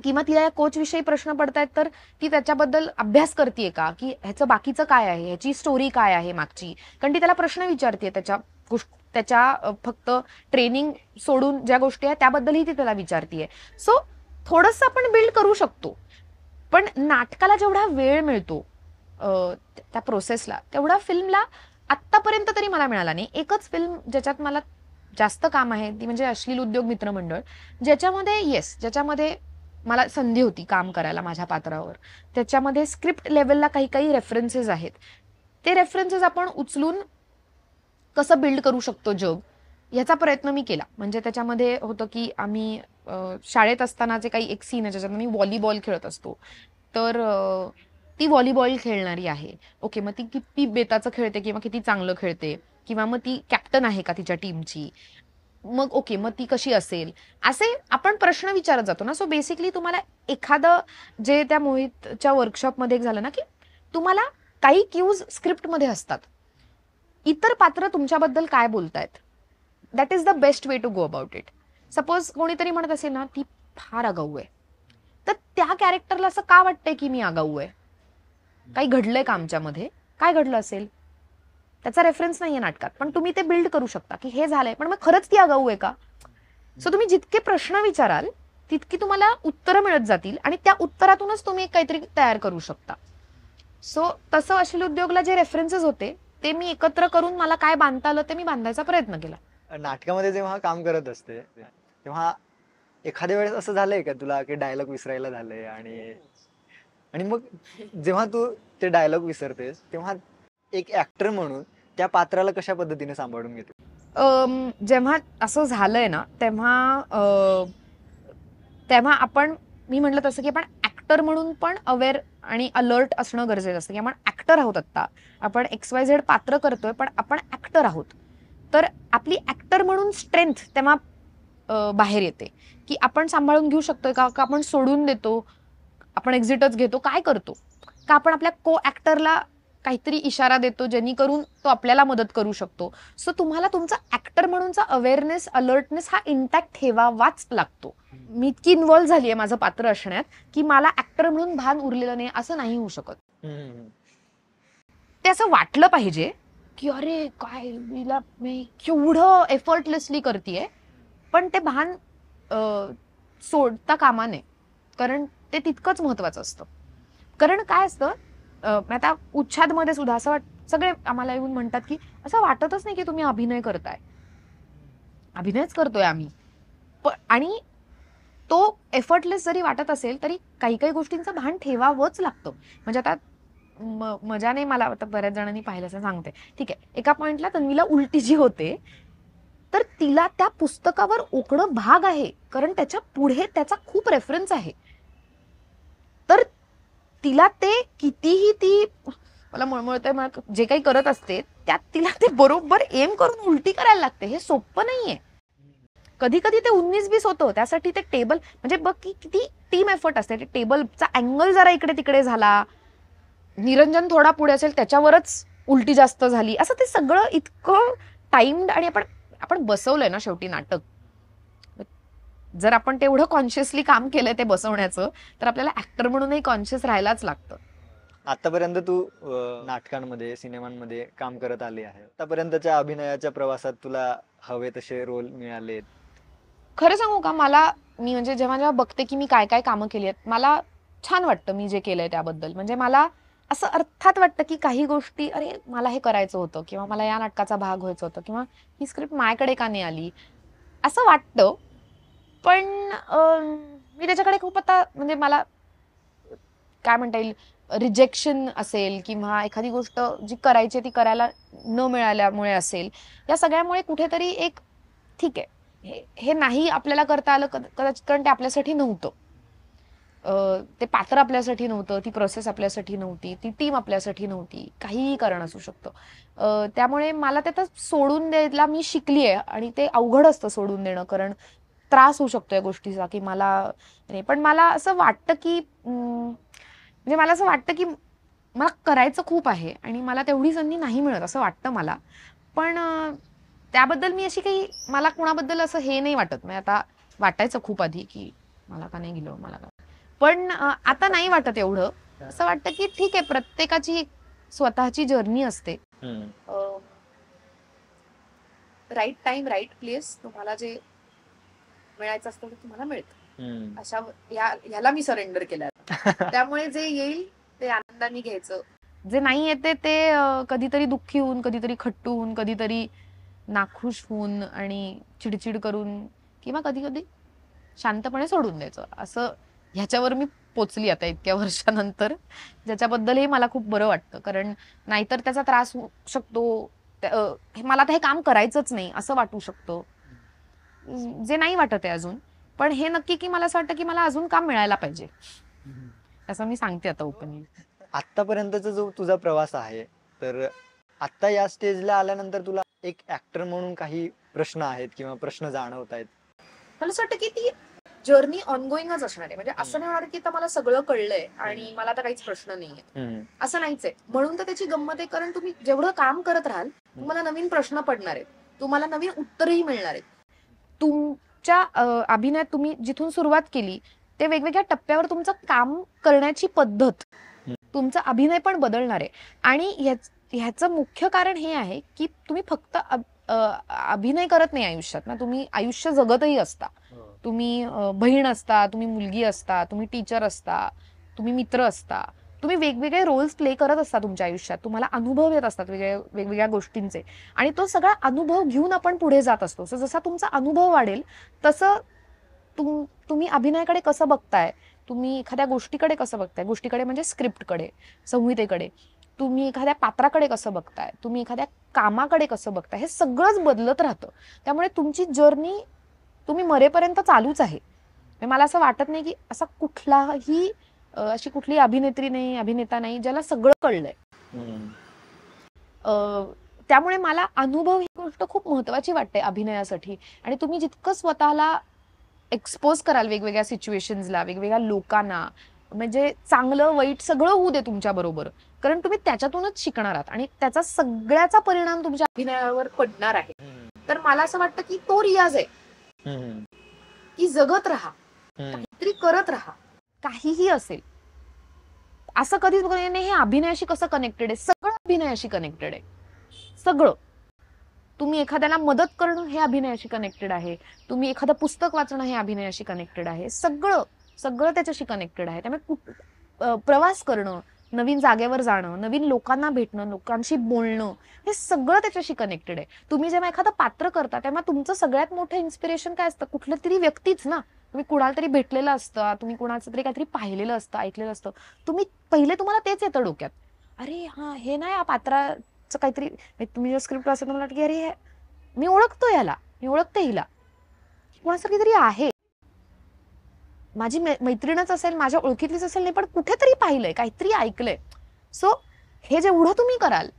किंवा तिला या कोच विषयी प्रश्न पडतायत तर ती त्याच्याबद्दल अभ्यास करते का, की ह्याचं बाकीचं काय आहे, ह्याची स्टोरी काय आहे मागची. कारण ती त्याला प्रश्न विचारते त्याच्या फक्त ट्रेनिंग सोडून ज्या गोष्टी आहेत त्याबद्दलही ती त्याला विचारतीये. सो थोडंसं आपण बिल्ड करू शकतो, पण नाटकाला जेवढा वेळ मिळतो त्या प्रोसेसला तेवढा फिल्मला आत्तापर्यंत तरी मला मिळाला नाही. एकच फिल्म ज्याच्यात मला जास्त काम आहे ती म्हणजे अश्लील उद्योग मित्रमंडळ, ज्याच्यामध्ये मला संधी होती काम करायला माझ्या पात्रावर. त्याच्यामध्ये स्क्रिप्ट लेवलला काही काही रेफरन्सेस आहेत. ते रेफरन्सेस आपण उचलून कसं बिल्ड करू शकतो जग, याचा प्रयत्न मी केला. म्हणजे त्याच्यामध्ये होतं की आम्ही शाळेत असतानाचे काही एक सीन आहे ज्याच्यात मी व्हॉलीबॉल खेळत असतो. तर ती व्हॉलीबॉल खेळणारी आहे. ओके, मग ती किती बेताचं खेळते किंवा किती चांगलं खेळते, किंवा मग ती कॅप्टन आहे का तिच्या टीमची, मग ओके मग ती कशी असेल, असे आपण प्रश्न विचारत जातो ना. सो बेसिकली तुम्हाला एखादं जे त्या मोहितच्या वर्कशॉपमध्ये एक झालं ना की तुम्हाला काही क्यूज स्क्रिप्टमध्ये असतात, इतर पात्र तुमच्याबद्दल काय बोलतायत, that is the best way to go about it. Suppose कोणीतरी म्हणत असेल ना ती फार आगाऊ आहे, तर त्या कॅरेक्टरला असं का वाटतंय की मी आगाऊ आहे, काही घडलंय का आमच्यामध्ये, काय घडलं असेल, त्याचा रेफरन्स नाहीये नाटकात, पण तुम्ही ते बिल्ड करू शकता की हे झालंय पण मग खरंच ती आगाऊ आहे का. सो तुम्ही जितके प्रश्न विचाराल तितकी तुम्हाला उत्तरं मिळत जातील आणि त्या उत्तरातूनच तुम्ही काहीतरी तयार करू शकता. सो तसं अश्लील उद्योगला जे रेफरन्सेस होते ते मी एकत्र करून मला काय बांधता आलं ते मी बांधायचा प्रयत्न केला. नाटकामध्ये जेव्हा काम करत असते तेव्हा एखाद्या वेळेस असं झालंय का तुला की डायलॉग विसरायला झालंय, आणि आणि मग जेव्हा तू ते डायलॉग विसरतेस तेव्हा एक ऍक्टर म्हणून त्या पात्राला कशा पद्धतीने सांभाळून घेते? जेव्हा असं झालंय ना तेव्हा मी म्हटलं तसं की आपण ऍक्टर म्हणून पण अवेअर आणि अलर्ट असणं गरजेचं असतं की आपण ऍक्टर आहोत. आत्ता आपण XYZ पात्र करतोय पण आपण ऍक्टर आहोत. तर आपली ऍक्टर म्हणून स्ट्रेंथ तेव्हा बाहेर येते की आपण सांभाळून घेऊ शकतोय का आपण सोडून देतो, आपण एक्झिटच घेतो, काय करतो, का आपण आपल्या को ऍक्टरला काहीतरी इशारा देतो जेणेकरून तो आपल्याला मदत करू शकतो. सो तुम्हाला तुमचा ऍक्टर म्हणूनचा अवेअरनेस, अलर्टनेस हा इंटॅक्ट ठेवावाच लागतो. मी इतकी इन्व्हॉल्व्ह झालीये माझं पात्र असण्यात की मला ऍक्टर म्हणून भान उरलेलं नाही असं नाही होऊ शकत. ते असं वाटलं पाहिजे की अरे काय हिला मी केवढं एफर्टलेसली करतेय, पण ते भान सोडता कामा नये, कारण ते तितकंच महत्वाचं असतं. कारण काय असतं आता उच्छादमध्ये सुद्धा असं सगळे आम्हाला येऊन म्हणतात की असं वाटतच नाही की तुम्ही अभिनय करताय, अभिनयच करतोय आम्ही. आणि तो एफर्टलेस जरी वाटत असेल तरी काही काही गोष्टींचं भान ठेवावंच लागतं. म्हणजे आता मजाने मला आता बऱ्याच जणांनी पाहिलं असं सांगते, ठीक आहे, एका पॉइंटला तन्वीला उलटी जी होते तर तिला त्या पुस्तकावर ओकणं भाग आहे, कारण त्याच्या पुढे त्याचा खूप रेफरन्स आहे. तर तिला ते कितीही ती मला मळमळतंय जे काही करत असते त्यात तिला ते बरोबर एम करून उलटी करायला लागते. हे सोपं नाहीये. कधी कधी ते 19-20 होतं. त्यासाठी ते टेबल म्हणजे बघ की किती टीम एफर्ट असते. ते टेबलचा अँगल जरा इकडे तिकडे झाला, निरंजन थोडा पुढे असेल त्याच्यावरच उलटी जास्त झाली, असं ते सगळं इतकं टाइम्ड. आणि आपण बसवलंय ना शेवटी नाटक, जर आपण तेवढं कॉन्शियसली काम केलंय ते बसवण्याचं तर आपल्याला ऍक्टर म्हणूनही कॉन्शियस राहायलाच लागतं. आतापर्यंत तू नाटकांमध्ये, सिनेमांमध्ये काम करत आली आहे. आतापर्यंतच्या अभिनयाच्या प्रवासात तुला हवे तसे रोल मिळालेत? खरं सांगू का, मी म्हणजे जेव्हा जेव्हा बघते की मी काय काय कामं केली आहेत, मला छान वाटतं मी जे केलंय त्याबद्दल. म्हणजे मला असं अर्थात वाटतं की काही गोष्टी अरे मला हे करायचं होतं किंवा मला या नाटकाचा भाग व्हायचं होतं किंवा ही स्क्रिप्ट माझ्याकडे का नाही आली असं वाटतं. पण मी त्याच्याकडे खूप आता म्हणजे मला काय म्हणता येईल रिजेक्शन असेल किंवा एखादी गोष्ट जी करायची ती करायला न मिळाल्यामुळे असेल, या सगळ्यामुळे कुठेतरी एक ठीक आहे हे नाही आपल्याला करता आलं कदाचित कारण ते आपल्यासाठी नव्हतं. ते पात्र आपल्यासाठी नव्हतं, ती प्रोसेस आपल्यासाठी नव्हती, ती टीम आपल्यासाठी नव्हती, काहीही कारण असू शकतं. त्यामुळे मला ते आता सोडून द्यायला मी शिकली आहे आणि ते अवघड असतं सोडून देणं कारण त्रास होऊ शकतो या गोष्टीचा की मला नाही. पण मला असं वाटतं की म्हणजे मला असं वाटतं की मला करायचं खूप आहे आणि मला तेवढी संधी नाही मिळत असं वाटतं मला. पण त्याबद्दल मी अशी काही मला कोणाबद्दल असं हे नाही वाटत. म्हणजे आता वाटायचं खूप आधी की मला का नाही गेलं मला का. पण आता नाही वाटत एवढं. असं वाटतं की ठीक आहे प्रत्येकाची एक स्वतःची जर्नी असते. राईट टाइम राईट प्लेस तुम्हाला जे मिळायचं असतं ते तुम्हाला मिळतं. अशा ह्याला मी सरेंडर केलं. त्यामुळे जे येईल ते आनंदाने घ्यायचं. जे नाही येते ते कधीतरी दुःखी होऊन कधीतरी खट्टू होऊन कधीतरी नाखुश होऊन आणि चिडचिड करून किंवा कधी कधी शांतपणे सोडून द्यायचं असं ह्याच्यावर मी पोचली आता इतक्या वर्षानंतर ज्याच्याबद्दलही मला खूप बरं वाटतं कारण नाहीतर त्याचा त्रास होऊ शकतो. मला आता हे काम करायचंच नाही असं वाटू शकतं जे नाही वाटत आहे अजून. पण हे नक्की की मला असं वाटतं की मला अजून काम मिळायला पाहिजे असं मी सांगते आता ओपनली. आत्तापर्यंतचा जो तुझा प्रवास आहे, तर आत्ता या स्टेजला आल्यानंतर तुला एक ऍक्टर म्हणून काही प्रश्न आहेत किंवा प्रश्न जाणवत आहेत? मला असं वाटतं की ती जर्नी ऑनगोईंगच असणार आहे. म्हणजे असं नाही होणार की आता मला सगळं कळलंय आणि मला आता काहीच प्रश्न नाहीये. असं नाहीच आहे. म्हणून तर त्याची गंमत आहे कारण तुम्ही जेवढं काम करत राहाल तुम्हाला नवीन प्रश्न पडणार आहेत, तुम्हाला नवीन उत्तरही मिळणार आहेत. तुमच्या अभिनयात तुम्ही जिथून सुरुवात केली ते वेगवेगळ्या टप्प्यावर तुमचं काम करण्याची पद्धत तुमचा अभिनय पण बदलणार आहे. आणि ह्याचं मुख्य कारण हे आहे की तुम्ही फक्त अभिनय करत नाही आयुष्यात ना, तुम्ही आयुष्य जगतही असता. तुम्ही बहीण असता, तुम्ही मुलगी असता, तुम्ही टीचर असता, तुम्ही मित्र असता, तुम्ही वेगवेगळे रोल्स प्ले करत असता तुमच्या आयुष्यात. तुम्हाला अनुभव येत असतात वेगवेगळ्या गोष्टींचे आणि तो सगळा अनुभव घेऊन आपण पुढे जात असतो. जसा तुमचा अनुभव वाढेल तसं तुम्ही अभिनयाकडे कसं बघताय, तुम्ही एखाद्या गोष्टीकडे कसं बघताय, गोष्टीकडे म्हणजे स्क्रिप्टकडे, संहितेकडे, तुम्ही एखाद्या पात्राकडे कसं बघताय, तुम्ही एखाद्या कामाकडे कसं बघताय, हे सगळंच बदलत राहतं. त्यामुळे तुमची जर्नी तुम्ही मरेपर्यंत चालूच आहे. मला असं वाटत नाही की असा कुठलाही अशी कुठली अभिनेत्री नाही अभिनेता नाही ज्याला सगळं कळलंय. त्यामुळे मला अनुभव ही गोष्ट खूप महत्वाची वाटते अभिनयासाठी. आणि तुम्ही जितकं स्वतःला एक्सपोज कराल वेगवेगळ्या सिच्युएशन्सला, वेगवेगळ्या लोकांना, म्हणजे चांगलं वाईट सगळं होऊ दे तुमच्या बरोबर, कारण तुम्ही त्याच्यातूनच शिकणार आहात आणि त्याचा सगळ्याचा परिणाम तुमच्या अभिनयावर पडणार आहे. तर मला असं वाटतं की तो रियाज आहे की जगत राहा, काहीतरी करत राहा, काहीही असेल. असं कधीच नाही हे अभिनयाशी कसं कनेक्टेड आहे, सगळं अभिनयाशी कनेक्टेड आहे. सगळं तुम्ही एखाद्याला मदत करणं हे अभिनयाशी कनेक्टेड आहे, तुम्ही एखादं पुस्तक वाचणं हे अभिनयाशी कनेक्टेड आहे, सगळं सगळं त्याच्याशी कनेक्टेड आहे. त्यामुळे प्रवास करणं, नवीन जागेवर जाणं, नवीन लोकांना भेटणं, लोकांशी बोलणं, हे सगळं त्याच्याशी कनेक्टेड आहे. तुम्ही जेव्हा एखादं पात्र करता तेव्हा तुमचं सगळ्यात मोठं इन्स्पिरेशन काय असतं, कुठलं तरी व्यक्तीच ना. तुम्ही कुणाला तरी भेटलेलं असतं, तुम्ही कुणाचं तरी काहीतरी पाहिलेलं असतं, ऐकलेलं असतं, पहिले तुम्हाला तेच येतं डोक्यात, अरे हा हे ना या पात्राचं काहीतरी. तुम्ही जर स्क्रिप्ट वाचत तुम्हाला वाटतं की अरे मी ओळखतो याला, मी ओळखते हिला, कोणाचं काहीतरी आहे, माझी मैत्रीणच असेल, माझ्या ओळखीतलीच असेल, नाही पण कुठेतरी पाहिलंय, काहीतरी ऐकलंय. सो हे जेवढं तुम्ही कराल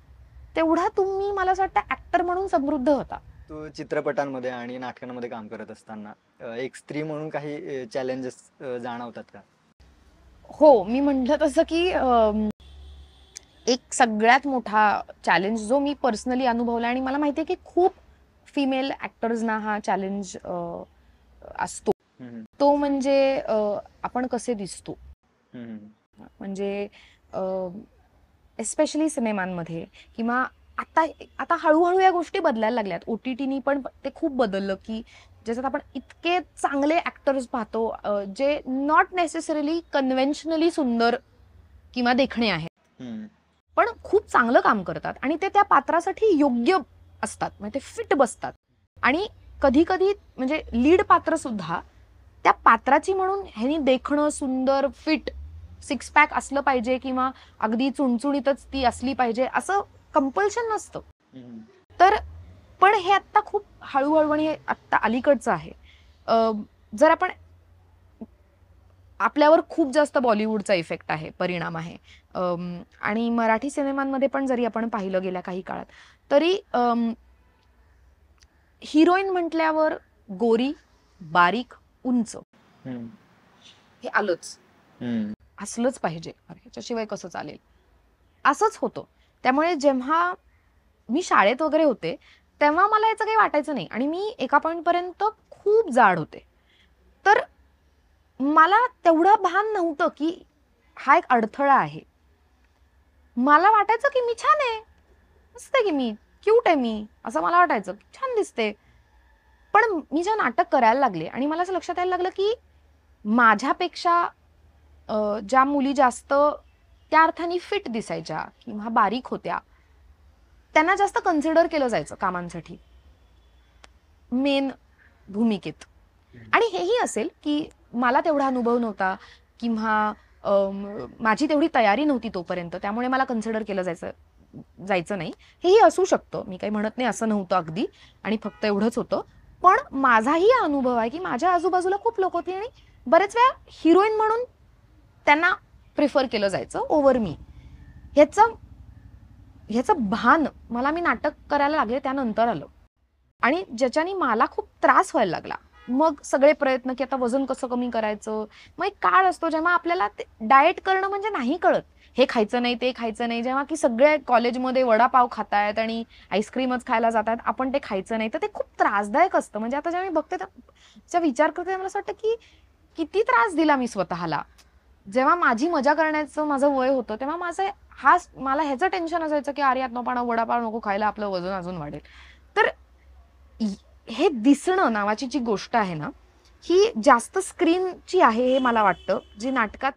तेवढा तुम्ही मला असं वाटतं ऍक्टर म्हणून समृद्ध होता. तू चित्रपटांमध्ये आणि नाटकांमध्ये काम करत असताना एक स्त्री म्हणून काही चॅलेंजेस जाणवतात का? हो, मी म्हटलं तसं की एक सगळ्यात मोठा चॅलेंज जो मी पर्सनली अनुभवला आणि मला माहितीये की खूप फिमेल ऍक्टर्सना हा चॅलेंज असतो, तो म्हणजे आपण कसे दिसतो. म्हणजे एस्पेशली सिनेमांमध्ये किंवा आता आता हळूहळू या गोष्टी बदलायला लागल्यात. OTTनी पण ते खूप बदललं की ज्याच्यात आपण इतके चांगले ऍक्टर्स पाहतो जे नॉट नेसेसरीली कन्व्हेन्शनली सुंदर किंवा देखणे आहेत. हम्म. पण खूप चांगलं काम करतात आणि ते त्या पात्रासाठी योग्य असतात, म्हणजे ते फिट बसतात. आणि कधी कधी म्हणजे लीड पात्र सुद्धा त्या पात्राची म्हणून ह्यानी देखणं सुंदर फिट सिक्स पॅक असलं पाहिजे किंवा अगदी चुणचुणीतच ती असली पाहिजे असं कंपल्शन नसतं. हम्म. तर पण हे आत्ता खूप हळूहळू आणि हे आत्ता अलीकडचं आहे. जर आपण आपल्यावर खूप जास्त बॉलिवूडचा इफेक्ट आहे, परिणाम आहे. आणि मराठी सिनेमांमध्ये पण जरी आपण पाहिलं गेल्या काही काळात, तरी हिरोईन म्हटल्यावर गोरी, बारीक, उंच हम्म. हे आलंच, हम्म. असलंच पाहिजे. अरे ह्याच्याशिवाय कसं चालेल, असंच होतं. त्यामुळे जेव्हा मी शाळेत वगैरे होते तेव्हा मला याचं काही वाटायचं नाही आणि मी एका पॉइंट पर्यंत खूप जाड होते. तर मला तेवढं भान नव्हतं की हा एक अडथळा आहे. मला वाटायचं की मी छान आहे, मस्त आहे, की मी क्यूट आहे, मी असं मला वाटायचं, छान दिसते. पण मी जेव्हा नाटक करायला लागले आणि मला असं लक्षात यायला लागलं की माझ्यापेक्षा ज्या मुली जास्त त्या अर्थाने फिट दिसायच्या किंवा बारीक होत्या त्यांना जास्त कन्सिडर केलं जायचं कामांसाठी, मेन भूमिकेत. आणि हेही असेल की मला तेवढा अनुभव नव्हता किंवा माझी तेवढी तयारी नव्हती तोपर्यंत, त्यामुळे मला कन्सिडर केलं जायचं जायचं नाही. हेही असू शकतं, मी काही म्हणत नाही असं नव्हतं अगदी आणि फक्त एवढंच होतं. पण माझाही अनुभव आहे की माझ्या आजूबाजूला खूप लोक होती आणि बरेच वेळा हिरोईन म्हणून त्यांना प्रिफर केलं जायचं ओव्हर मी. ह्याचं ह्याचं भान मला मी नाटक करायला लागले त्यानंतर आलं आणि ज्याच्याने मला खूप त्रास व्हायला लागला. मग सगळे प्रयत्न की आता वजन कसं कमी करायचं. मग एक काळ असतो जेव्हा आपल्याला डाएट करणं म्हणजे नाही कळत, हे खायचं नाही ते खायचं नाही, जेव्हा की सगळे कॉलेजमध्ये वडापाव खातायत आणि आईस्क्रीमच खायला जातात, आपण ते खायचं नाही, तर ते खूप त्रासदायक असतं. म्हणजे आता जेव्हा मी बघते त्याचा विचार करते मला असं वाटतं की किती त्रास दिला मी स्वतःला. जेव्हा माझी मजा करण्याचं माझं वय होतं तेव्हा मला ह्याचं टेन्शन असायचं की अरे आता वडापाव नको खायला, आपलं वजन अजून वाढेल. तर हे दिसणं नावाची जी गोष्ट आहे ना, ही जास्त स्क्रीनची आहे हे मला वाटतं, जी नाटकात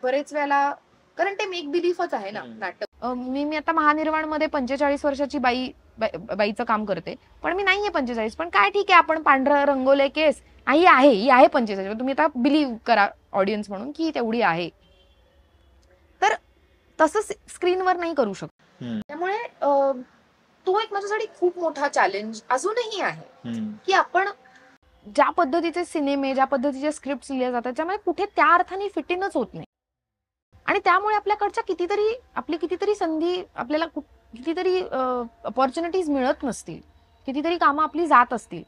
बरेच वेळेला, कारण ते मेक बिलीफच आहे ना नाटक. मी आता महानिर्वाणमध्ये 45 वर्षाची बाईचं काम करते, पण मी नाहीये 45. पण काय ठीक आहे, आपण पांढरं रंगवले केस, ही आहे 45. तुम्ही आता बिलीव्ह करा ऑडियन्स म्हणून की तेवढी आहे. तर तसं स्क्रीनवर नाही करू शकत. त्यामुळे तो एक माझ्यासाठी खूप मोठा चॅलेंज अजूनही आहे की आपण ज्या पद्धतीचे सिनेमे, ज्या पद्धतीचे स्क्रिप्ट लिहिले जातात त्यामुळे कुठे त्या अर्थाने फिटिंगच होत नाही. आणि त्यामुळे आपल्याकडच्या कितीतरी संधी आपल्याला कितीतरी अपॉर्च्युनिटीज मिळत नसतील, कितीतरी कामं आपली जात असतील.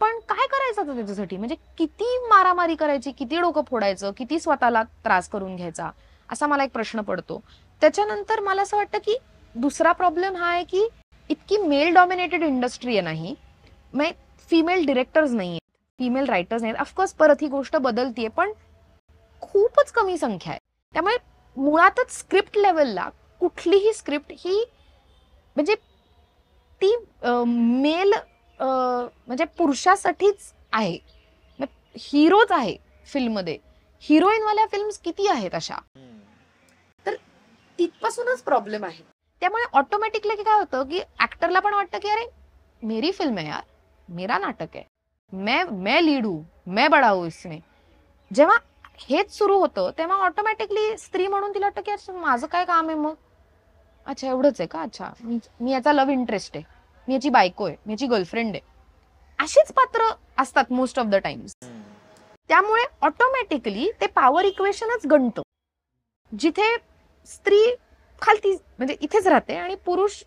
पण काय करायचं आता त्याच्यासाठी, म्हणजे किती मारामारी करायची, किती डोकं फोडायचं, किती स्वतःला त्रास करून घ्यायचा, असा मला एक प्रश्न पडतो. त्याच्यानंतर मला असं वाटतं की दुसरा प्रॉब्लेम हा आहे की इतकी मेल डॉमिनेटेड इंडस्ट्री आहे नाही, मग फिमेल डिरेक्टर्स नाहीये, फिमेल रायटर्स नाहीत. ऑफकोर्स परत ही गोष्ट बदलतीये, पण खूपच कमी संख्या आहे. त्यामुळे मुळातच स्क्रिप्ट लेवलला कुठलीही स्क्रिप्ट ही म्हणजे ती मेल म्हणजे पुरुषासाठीच आहे. हिरोच आहे फिल्ममध्ये, हिरोईनवाल्या फिल्म्स किती आहेत अशा. तर तिथपासूनच प्रॉब्लेम आहे. त्यामुळे ऑटोमॅटिकली काय होतं की ऍक्टरला पण वाटतं की अरे मेरी फिल्म है यार, मेरा नाटक है, मैं लीड हूं, मैं बडा हूं इसमें. जेव्हा हेच सुरू होतं तेव्हा ऑटोमॅटिकली स्त्री म्हणून तिला वाटतं की अच्छा माझं काय काम आहे मग, अच्छा एवढंच आहे का, अच्छा मी याचा लव्ह इंटरेस्ट आहे, मी याची बायको आहे, मी याची गर्लफ्रेंड आहे, अशीच पात्र असतात मोस्ट ऑफ द टाइम्स. त्यामुळे ऑटोमॅटिकली ते पॉवर इक्वेशनच गणतं, जिथे स्त्री खालती म्हणजे इथेच राहते आणि पुरुष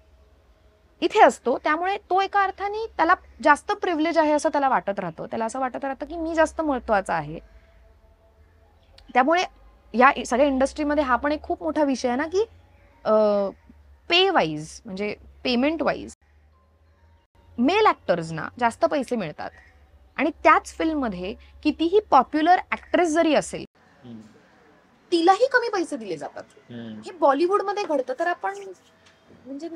इथे असतो. त्यामुळे तो एका अर्थाने त्याला जास्त प्रिव्हिलेज आहे असं त्याला वाटत राहतं. त्याला असं वाटत राहतं की मी जास्त महत्वाचा आहे. त्यामुळे या सगळ्या इंडस्ट्रीमध्ये हा पण एक खूप मोठा विषय आहे ना की पे वाईज म्हणजे पेमेंट वाईज मेल ऍक्टर्सना जास्त पैसे मिळतात आणि त्याच फिल्ममध्ये कितीही पॉप्युलर ऍक्ट्रेस जरी असेल तिलाही कमी पैसे दिले जातात. हे बॉलिवूडमध्ये घडतं. तर आपण म्हणजे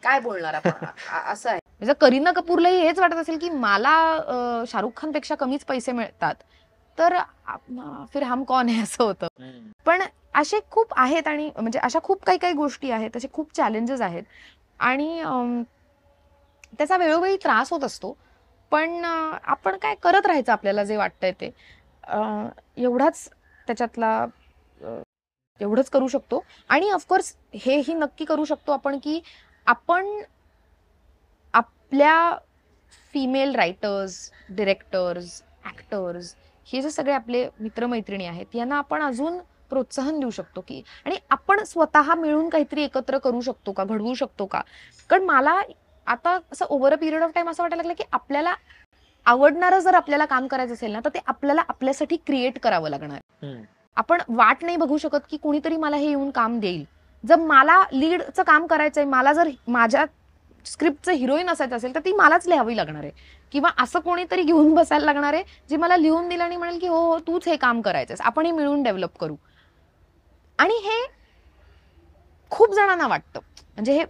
काय बोलणार आपण असं आहे. म्हणजे करीना कपूरलाही हेच वाटत असेल की मला शाहरुख खान पेक्षा कमीच पैसे मिळतात, तर फिर हम कौन है असं होतं. पण असे खूप आहेत आणि म्हणजे अशा खूप काही काही गोष्टी आहेत, असे खूप चॅलेंजेस आहेत आणि त्याचा वेळोवेळी त्रास होत असतो. पण आपण काय करत राहायचं आपल्याला जे वाटतंय ते. एवढाच त्याच्यातला अ, एवढंच करू शकतो आणि ऑफकोर्स हेही नक्की करू शकतो आपण की आपण आपल्या फिमेल रायटर्स, डिरेक्टर्स, ॲक्टर्स हे जे सगळे आपले मित्रमैत्रिणी आहेत यांना आपण अजून प्रोत्साहन देऊ शकतो की आणि आपण स्वतः मिळून काहीतरी एकत्र करू शकतो का, घडवू शकतो का? कारण मला आता असं over a period of time असं वाटायला लागलं की आपल्याला आवडणारं जर आपल्याला काम करायचं असेल ना, तर ते आपल्याला आपल्यासाठी क्रिएट करावं लागणार. आपण वाट नाही बघू शकत की कोणीतरी मला हे येऊन काम देईल. जर मला लीडचं काम करायचंय, मला जर माझ्या स्क्रिप्टचं हिरोईन असायचं असेल, तर ती मलाच लिहावी लागणार आहे किंवा असं कोणीतरी घेऊन बसायला लागणार आहे, जे मला लिहून दिलं आणि म्हणेल की हो, हो, तूच हे काम करायचंयस. आपण हे मिळून डेव्हलप करू. आणि हे खूप जणांना वाटतं. म्हणजे हे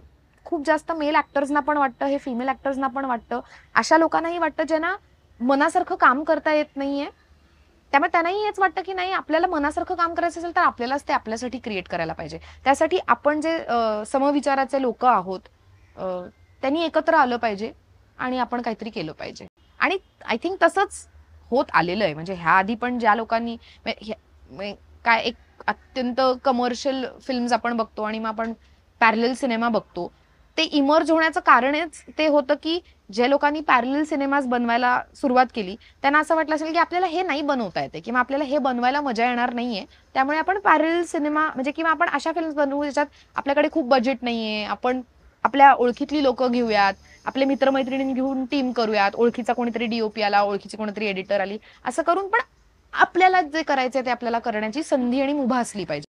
खूप जास्त मेल ॲक्टर्सना पण वाटतं, हे फिमेल ॲक्टर्सना पण वाटतं. अशा लोकांनाही वाटतं ज्यांना मनासारखं काम करता येत नाहीये. त्यामुळे त्यांनाही हेच वाटतं की नाही आपल्याला मनासारखं काम करायचं असेल तर आपल्यालाच ते आपल्यासाठी क्रिएट करायला पाहिजे. त्यासाठी आपण जे समविचाराचे लोकं आहोत त्यांनी एकत्र आलं पाहिजे आणि आपण काहीतरी केलं पाहिजे. आणि आय थिंक तसंच होत आलेलं आहे. म्हणजे ह्या आधी पण ज्या लोकांनी काय एक अत्यंत कमर्शियल फिल्म्स आपण बघतो आणि मग आपण पॅरलल सिनेमा बघतो. ते इमर्ज होण्याचं कारणच ते होतं की ज्या लोकांनी पॅरलल सिनेमाज बनवायला सुरुवात केली त्यांना असं वाटलं असेल की आपल्याला हे नाही बनवता येते किंवा आपल्याला हे बनवायला मजा येणार नाहीये. त्यामुळे आपण पॅरलल सिनेमा म्हणजे किंवा आपण अशा फिल्म्स बनवू ज्याच्यात आपल्याकडे खूप बजेट नाहीये. आपण आपल्या ओळखीतली लोकं घेऊयात, आपले मित्रमैत्रिणी घेऊन टीम करूयात, ओळखीचा कोणीतरी डीओपी आला, ओळखीची कोणीतरी एडिटर आली, असं करून पण आपल्याला जे करायचंय ते आपल्याला करण्याची संधी आणि मुभा असली पाहिजे.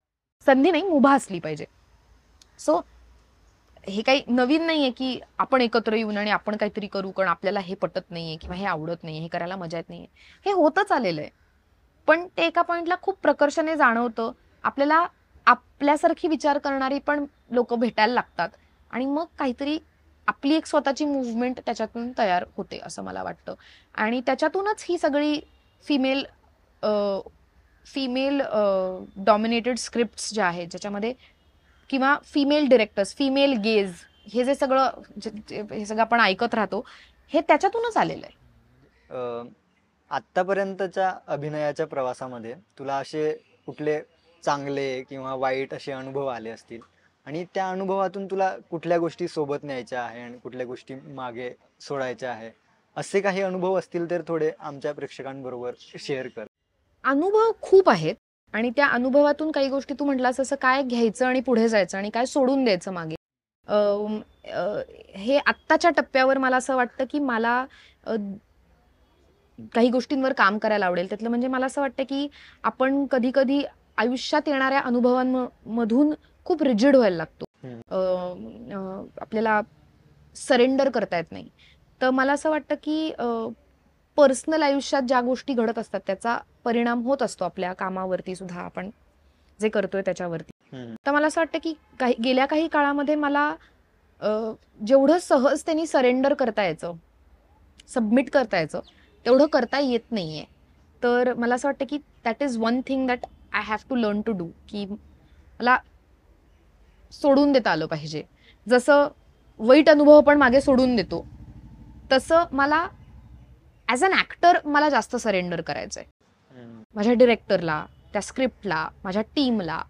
संधी नाही, मुभा असली पाहिजे. सो हे काही नवीन नाहीये की आपण एकत्र येऊन आणि आपण काहीतरी करू कारण आपल्याला हे पटत नाहीये किंवा हे आवडत नाहीये, हे करायला मजा येत नाहीये. हे होतच आलेलं आहे. पण ते एका पॉइंटला खूप प्रकर्षाने जाणवतं. आपल्याला आपल्यासारखी विचार करणारी पण लोकं भेटायला लागतात आणि मग काहीतरी आपली एक स्वतःची मूव्हमेंट त्याच्यातून तयार होते असं मला वाटतं. आणि त्याच्यातूनच ही सगळी फिमेल फिमेल डॉमिनेटेड स्क्रिप्ट्स ज्या आहेत ज्याच्यामध्ये किंवा फिमेल डिरेक्टर्स, फिमेल गेज हे जे सगळं हे सगळं आपण ऐकत राहतो, हे त्याच्यातूनच आलेलं आहे. आत्तापर्यंतच्या अभिनयाच्या प्रवासामध्ये तुला असे कुठले चांगले किंवा वाईट असे अनुभव आले असतील आणि त्या अनुभवातून तुला कुठल्या गोष्टी सोबत न्यायच्या आहे आणि कुठल्या गोष्टी मागे सोडायच्या आहे असे काही अनुभव असतील तर थोडे आमच्या प्रेक्षकांबरोबर शेअर कर. अनुभव खूप आहेत आणि त्या अनुभवातून काही गोष्टी तू म्हटलास असं काय घ्यायचं आणि पुढे जायचं आणि काय सोडून द्यायचं मागे. अं, अं, हे आत्ताच्या टप्प्यावर मला असं वाटतं की मला काही गोष्टींवर काम करायला आवडेल. त्यातलं म्हणजे मला असं वाटतं की आपण कधी-कधी आयुष्यात येणाऱ्या अनुभवांमधून खूप रिजिड व्हायला लागतो. आपल्याला सरेंडर करता येत नाही. तर मला असं वाटतं की पर्सनल आयुष्यात ज्या गोष्टी घडत असतात त्याचा परिणाम होत असतो आपल्या कामावरती सुद्धा आपण जे करतोय त्याच्यावरती. तर मला असं वाटतं की गेल्या काही काळामध्ये मला अ, जेवढं सहजतेने सरेंडर करता यायचं, सबमिट करता यायचं, तेवढं करता येत नाहीये. तर मला असं वाटतं की that is one thing that I have to learn to do की मला सोडून देता आलं पाहिजे. जसं वाईट अनुभव आपण मागे सोडून देतो, तसं मला ॲज अन ॲक्टर मला जास्त सरेंडर करायचंय. माझ्या डिरेक्टरला, त्या स्क्रिप्टला, माझ्या टीमला.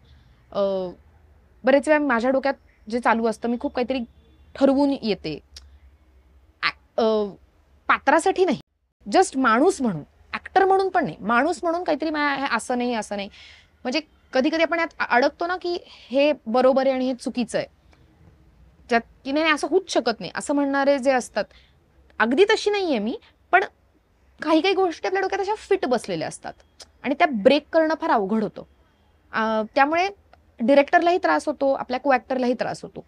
बरेच वेळा माझ्या डोक्यात जे चालू असतं, मी खूप काहीतरी ठरवून येते. पात्रासाठी नाही, जस्ट माणूस म्हणून, ॲक्टर म्हणून पण नाही, माणूस म्हणून काहीतरी हे असं नाही, असं नाही. म्हणजे कधी-कधी आपण यात अडकतो ना, की हे बरोबर आहे आणि हे चुकीचं आहे. त्यात की नाही असं होऊच शकत नाही, असं म्हणणारे जे असतात. अगदी तशी नाहीये मी, पण काही-काही गोष्टी आपल्या डोक्यात अशा फिट बसलेल्या असतात आणि त्या ब्रेक करणं फार अवघड होतं. त्यामुळे डिरेक्टरलाही त्रास होतो, आपल्या को ॲक्टरलाही त्रास होतो.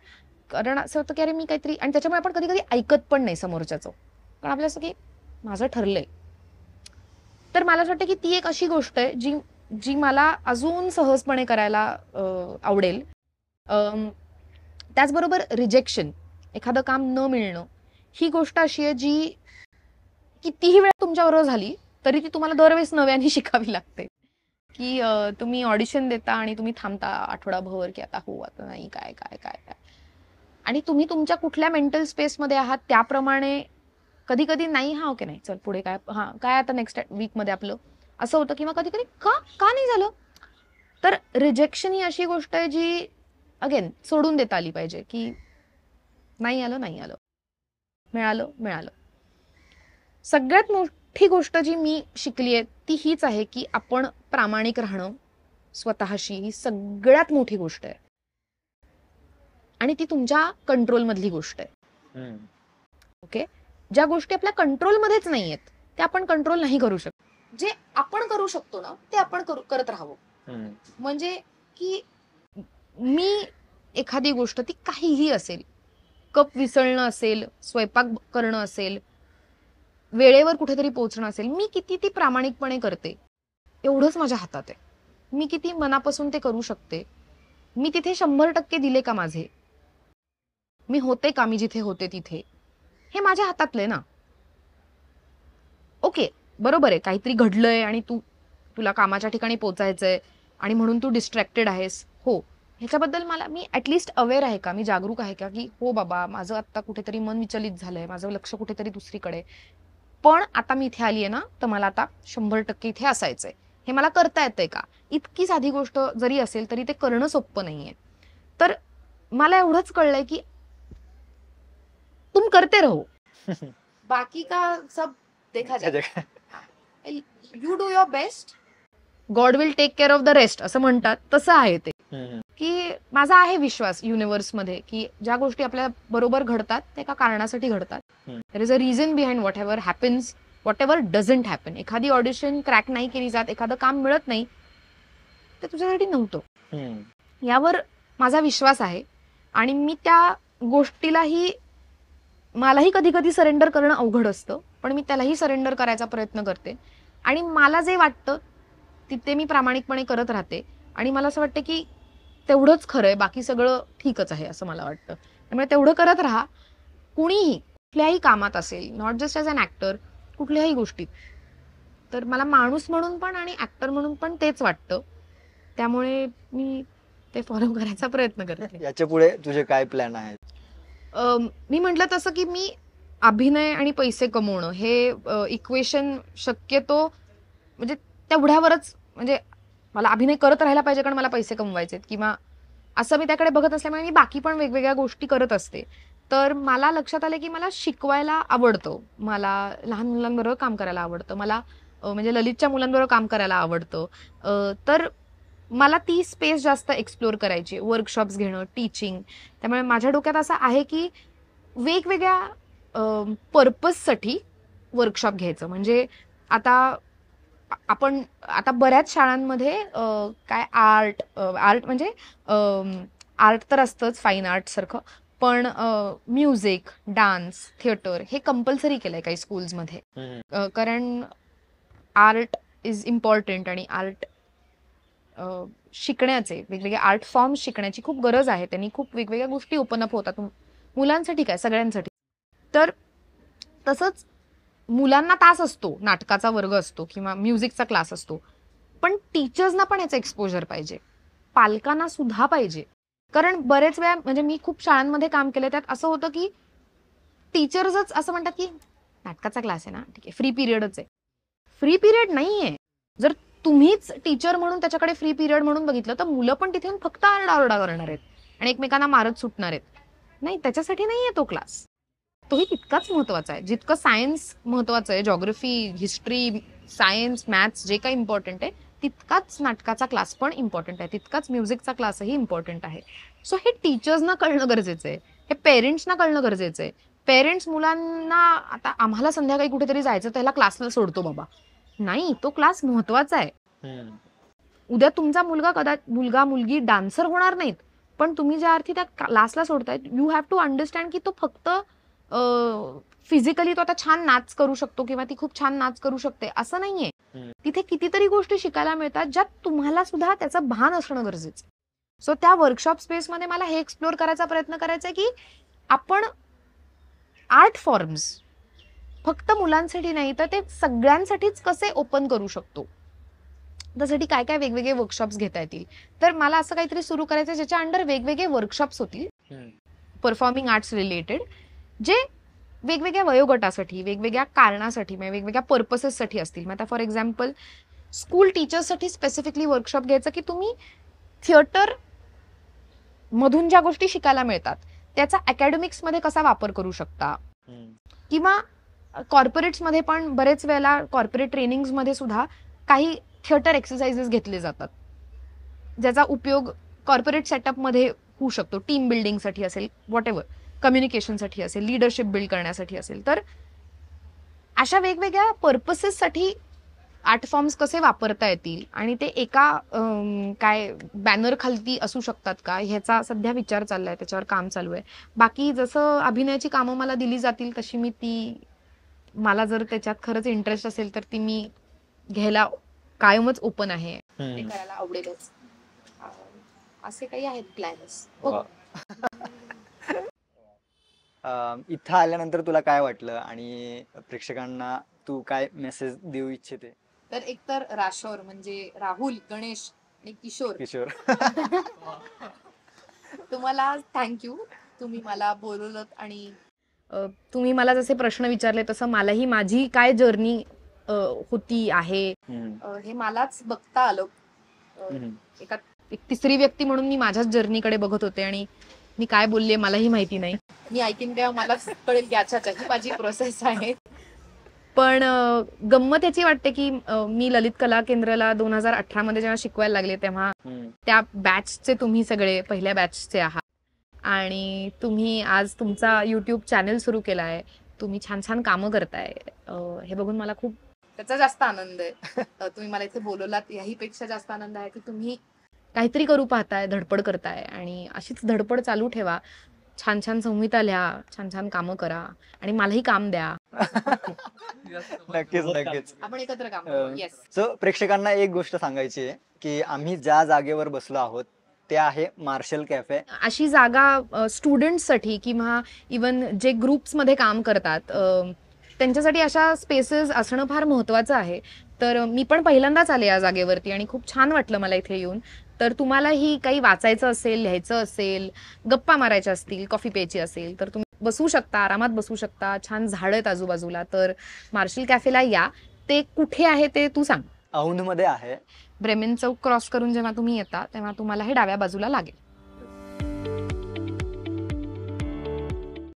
कारण असं होतं की अरे मी काहीतरी आणि त्याच्यामुळे आपण कधी-कधी ऐकत पण नाही समोरच्याचं. कारण आपल्याला असं की माझं ठरलंय. तर मला असं वाटतं की ती एक अशी गोष्ट आहे जी जी मला अजून सहजपणे करायला आवडेल. त्याचबरोबर रिजेक्शन, एखादं काम न मिळणं, ही गोष्ट अशी आहे जी कितीही वेळा तुमच्याबरोबर झाली, तरी ती तुम्हाला दरवेळेस नव्याने शिकावी लागते. की तुम्ही ऑडिशन देता आणि तुम्ही थांबता आठवडाभर की आता हो आता नाही काय काय काय काय, आणि तुम्ही तुमच्या कुठल्या मेंटल स्पेसमध्ये आहात त्याप्रमाणे कधी कधी नाही, हा ओके नाही चल पुढे काय, हा काय आता नेक्स्ट वीकमध्ये आपलं असं होतं, किंवा कधी कधी का का नाही झालं. तर रिजेक्शन ही अशी गोष्ट आहे जी अगेन सोडून देता आली पाहिजे, की नाही आलं नाही आलं, मिळालं मिळालं. सगळ्यात मोठी गोष्ट जी मी शिकली आहे ती हीच आहे की आपण प्रामाणिक राहणं स्वतःशी ही सगळ्यात मोठी गोष्ट आहे, आणि ती तुमच्या कंट्रोलमधली गोष्ट आहे. हम्म. ओके, ज्या गोष्टी आपल्या कंट्रोलमध्येच नाही आहेत त्या आपण कंट्रोल नाही करू शकत. जे आपण करू शकतो ना ते आपण करत राहावं. हम्म. म्हणजे की मी एखादी गोष्ट ती काहीही असेल, कप विसळणं असेल, स्वयंपाक करणं असेल, वेळेवर कुठेतरी पोहोचणं असेल, मी किती ती प्रामाणिकपणे करते एवढंच माझ्या हातात आहे. मी किती मनापासून ते करू शकते, मी तिथे 100% दिले का माझे, मी होते का मी जिथे होते तिथे, हे माझ्या हातातलं आहे ना. ओके बरोबर आहे, काहीतरी घडलंय आणि तुला कामाच्या ठिकाणी पोचायचंय आणि म्हणून तू डिस्ट्रॅक्टेड आहेस, हो, ह्याच्याबद्दल मी ऍटलिस्ट अवेअर आहे का, मी जागरूक आहे का, की हो बाबा माझं आता कुठेतरी मन विचलित झालंय, माझं लक्ष कुठेतरी दुसरीकडे, पण आता मी इथे आलीये ना तर मला आता 100% इथे असायचंय, हे मला करता येतंय का. इतकी साधी गोष्ट जरी असेल तरी ते करणं सोपं नाहीये. तर मला एवढंच कळलंय की तुम करते रहो, बाकी का सब देखा जाए, you do your best, God will take care of the rest असं म्हणतात, तसं आहे ते. की माझा आहे विश्वास युनिव्हर्समध्ये की ज्या गोष्टी आपल्या बरोबर घडतात ते एका कारणासाठी घडतात. There is a reason behind whatever happens, whatever doesn't happen. एखादी ऑडिशन क्रॅक नाही केली जात, एखादं काम मिळत नाही, ते तुझ्यासाठी नव्हतं, यावर माझा विश्वास आहे. आणि मी त्या गोष्टीलाही, मलाही कधी कधी सरेंडर करणं अवघड असतं, पण मी त्यालाही सरेंडर करायचा प्रयत्न करते. आणि मला जे वाटतं तिथे मी प्रामाणिकपणे करत राहते. आणि मला असं वाटतं की तेवढंच खरं आहे, बाकी सगळं ठीकच आहे असं मला वाटतं. त्यामुळे तेवढं करत राहा. कुणीही कुठल्याही कामात असेल, not just as an actor, कुठल्याही गोष्टीत. तर मला माणूस म्हणून पण आणि ॲक्टर म्हणून पण तेच वाटतं, त्यामुळे मी ते फॉलो करायचा प्रयत्न करते. याच्या पुढे तुझे काय प्लॅन आहेत? मी म्हटलं तसं की मी अभिनय आणि पैसे कमवणं हे इक्वेशन शक्यतो म्हणजे तेवढ्यावरच, म्हणजे मला अभिनय करत राहायला पाहिजे कारण मला पैसे कमवायचे, किंवा असं मी त्याकडे बघत असल्यामुळे मी बाकी पण वेगवेगळ्या गोष्टी करत असते. तर मला लक्षात आलं की मला शिकवायला आवडतं, मला लहान मुलांबरोबर काम करायला आवडतं, मला म्हणजे ललितच्या मुलांबरोबर काम करायला आवडतं. तर मला ती स्पेस जास्त एक्सप्लोअर करायची, वर्कशॉप्स घेणं, टीचिंग. त्यामुळे माझ्या डोक्यात असं आहे की वेगवेगळ्या पर्पजसाठी वर्कशॉप घ्यायचं. म्हणजे आता आपण आता बऱ्याच शाळांमध्ये काय आर्ट म्हणजे आर्ट तर असतंच, फाईन आर्ट सारखं, पण म्युझिक, डान्स, थिएटर हे कंपल्सरी केलंय काही स्कूल्समध्ये. कारण आर्ट इज इम्पॉर्टंट आणि आर्ट शिकण्याचे वेगवेगळे आर्ट फॉर्म्स शिकण्याची खूप गरज आहे. त्यांनी खूप वेगवेगळ्या गोष्टी ओपन अप होतात मुलांसाठी, काय सगळ्यांसाठी. तर तसंच मुलांना तास असतो, नाटकाचा वर्ग असतो किंवा म्युझिकचा क्लास असतो, पण टीचर्सना पण याचं एक्सपोजर पाहिजे, पालकांना सुद्धा पाहिजे. कारण बरेच वेळा म्हणजे मी खूप शाळांमध्ये काम केलं, त्यात असं होतं की टीचर्सच असं म्हणतात की नाटकाचा क्लास आहे ना, ठीक आहे, फ्री पिरियडच आहे. फ्री पिरियड नाहीये. जर तुम्हीच टीचर म्हणून त्याच्याकडे फ्री पिरियड म्हणून बघितलं तर मुलं पण तिथे फक्त आरडाओरडा करणार आहेत आणि एकमेकांना मारत सुटणार आहेत. नाही, त्याच्यासाठी नाहीये तो क्लास. तोही तितकाच महत्वाचा आहे जितकं सायन्स महत्वाचं आहे, जॉग्रफी, हिस्ट्री, सायन्स, मॅथ्स जे काही इम्पॉर्टंट आहे तितकाच नाटकाचा क्लास पण इम्पॉर्टंट आहे, तितकाच म्युझिकचा क्लासही इम्पॉर्टंट आहे. सो हे टीचर्सना कळणं गरजेचं आहे, हे पेरेंट्सना कळणं गरजेचं आहे. पेरेंट्स मुलांना, आता आम्हाला संध्याकाळी कुठेतरी जायचं त्याला क्लासला सोडतो बाबा, नाही, तो क्लास महत्वाचा आहे. उद्या तुमचा मुलगा मुलगी डान्सर होणार नाहीत, पण तुम्ही ज्या अर्थी त्या क्लासला सोडताय, यू हॅव टू अंडरस्टँड की तो फक्त फिजिकली तो आता छान नाच करू शकतो किंवा ती खूप छान नाच करू शकते असं नाहीये. तिथे कितीतरी गोष्टी शिकायला मिळतात ज्यात तुम्हाला सुद्धा त्याचं भान असणं गरजेचं. सो त्या वर्कशॉप स्पेसमध्ये मला हे एक्सप्लोअर करायचा प्रयत्न करायचा आहे की आपण आर्ट फॉर्म्स फक्त मुलांसाठी नाही तर ते सगळ्यांसाठीच कसे ओपन करू शकतो, त्यासाठी काय काय वेगवेगळे वर्कशॉप्स घेता येतील. तर मला असं काहीतरी सुरू करायचं ज्याच्या अंडर वेगवेगळे वर्कशॉप्स होतील परफॉर्मिंग आर्ट्स रिलेटेड, जे वेगवेगळ्या वयोगटासाठी, वेगवेगळ्या कारणासाठी, म्हणजे वेगवेगळ्या पर्पसेससाठी असतील. मग आता फॉर एक्झाम्पल स्कूल टीचर्ससाठी स्पेसिफिकली वर्कशॉप घ्यायचं की तुम्ही थिएटर मधून ज्या गोष्टी शिकायला मिळतात त्याचा अकॅडमिक्समध्ये कसा वापर करू शकता, किंवा कॉर्पोरेट्समध्ये पण बरेच वेळेला कॉर्पोरेट ट्रेनिंग्समध्ये सुद्धा काही थिएटर एक्सरसाइजेस घेतले जातात ज्याचा उपयोग कॉर्पोरेट सेटअपमध्ये होऊ शकतो. टीम बिल्डिंगसाठी असेल, व्हॉट एव्हर, कम्युनिकेशनसाठी असेल, लिडरशिप बिल्ड करण्यासाठी असेल. तर अशा वेगवेगळ्या पर्पसेससाठी आर्ट फॉर्म्स कसे वापरता येतील आणि ते एका काय बॅनर खालती असू शकतात का, ह्याचा सध्या विचार चाललाय, त्याच्यावर काम चालू आहे. बाकी जसं अभिनयाची कामं मला दिली जातील तशी मी ती, मला जर त्याच्यात खरंच इंटरेस्ट असेल तर ती मी घ्यायला कायमच ओपन आहे, ते करायला आवडेलच. असे काही आहेत प्लॅन्स. इथं आल्यानंतर तुला काय वाटलं आणि प्रेक्षकांना तू काय मेसेज देऊ इच्छिते? तर एकतर राशोर म्हणजे राहुल, गणेश आणि किशोर, किशोर, तुम्हाला थँक्यू. तुम्ही मला बोलवलं आणि तुम्ही मला जसे प्रश्न विचारले तसं मलाही माझी काय जर्नी होती आहे हे मलाच बघता आलं. एक तिसरी व्यक्ती म्हणून मी माझ्याच जर्नीकडे बघत होते आणि मी काय बोलले मलाही माहिती नाही. मी ऐकीन तेव्हा मलाच कळेल की अच्छा ही माझी प्रोसेस आहे. पण गंमत याची वाटते की मी ललित कला केंद्राला 2018 मध्ये जेव्हा शिकवायला लागले तेव्हा त्या बॅचचे तुम्ही सगळे पहिल्या बॅचचे आहात आणि तुम्ही आज तुमचा युट्यूब चॅनल सुरू केला आहे, तुम्ही छान छान कामं करताय, हे बघून मला खूप त्याचा जास्त आनंद आहे. तुम्ही मला इथे बोलवलात याही पेक्षा जास्त आनंद आहे की तुम्ही काहीतरी करू पाहताय, धडपड करताय आणि अशीच धडपड चालू ठेवा. छान छान संहिता लिहा, छान छान कामं करा आणि मलाही काम द्या. नक्कीच नक्कीच. आपण एकत्र काम करू. येस. सो प्रेक्षकांना एक गोष्ट सांगायची आहे की आम्ही ज्या जागेवर बसलो आहोत ते आहे मार्शल कॅफे. अशी जागा स्टुडंट्ससाठी किंवा इवन जे ग्रुप्समध्ये काम करतात त्यांच्यासाठी अशा स्पेसेस असणं फार महत्वाचं आहे. तर मी पण पहिल्यांदाच आले या जागेवरती आणि खूप छान वाटलं मला इथे येऊन. तर तुम्हालाही काही वाचायचं असेल, लिहायचं असेल, गप्पा मारायच्या असतील, कॉफी प्यायची असेल तर तुम्ही बसू शकता, आरामात बसू शकता. छान झाडं आहेत आजूबाजूला. तर मार्शल कॅफेला या. ते कुठे आहे ते तू सांग. औंधमध्ये आहे. ब्रेमेन चौक क्रॉस करून जेव्हा तुम्ही येता तेव्हा तुम्हाला हे डाव्या बाजूला लागेल.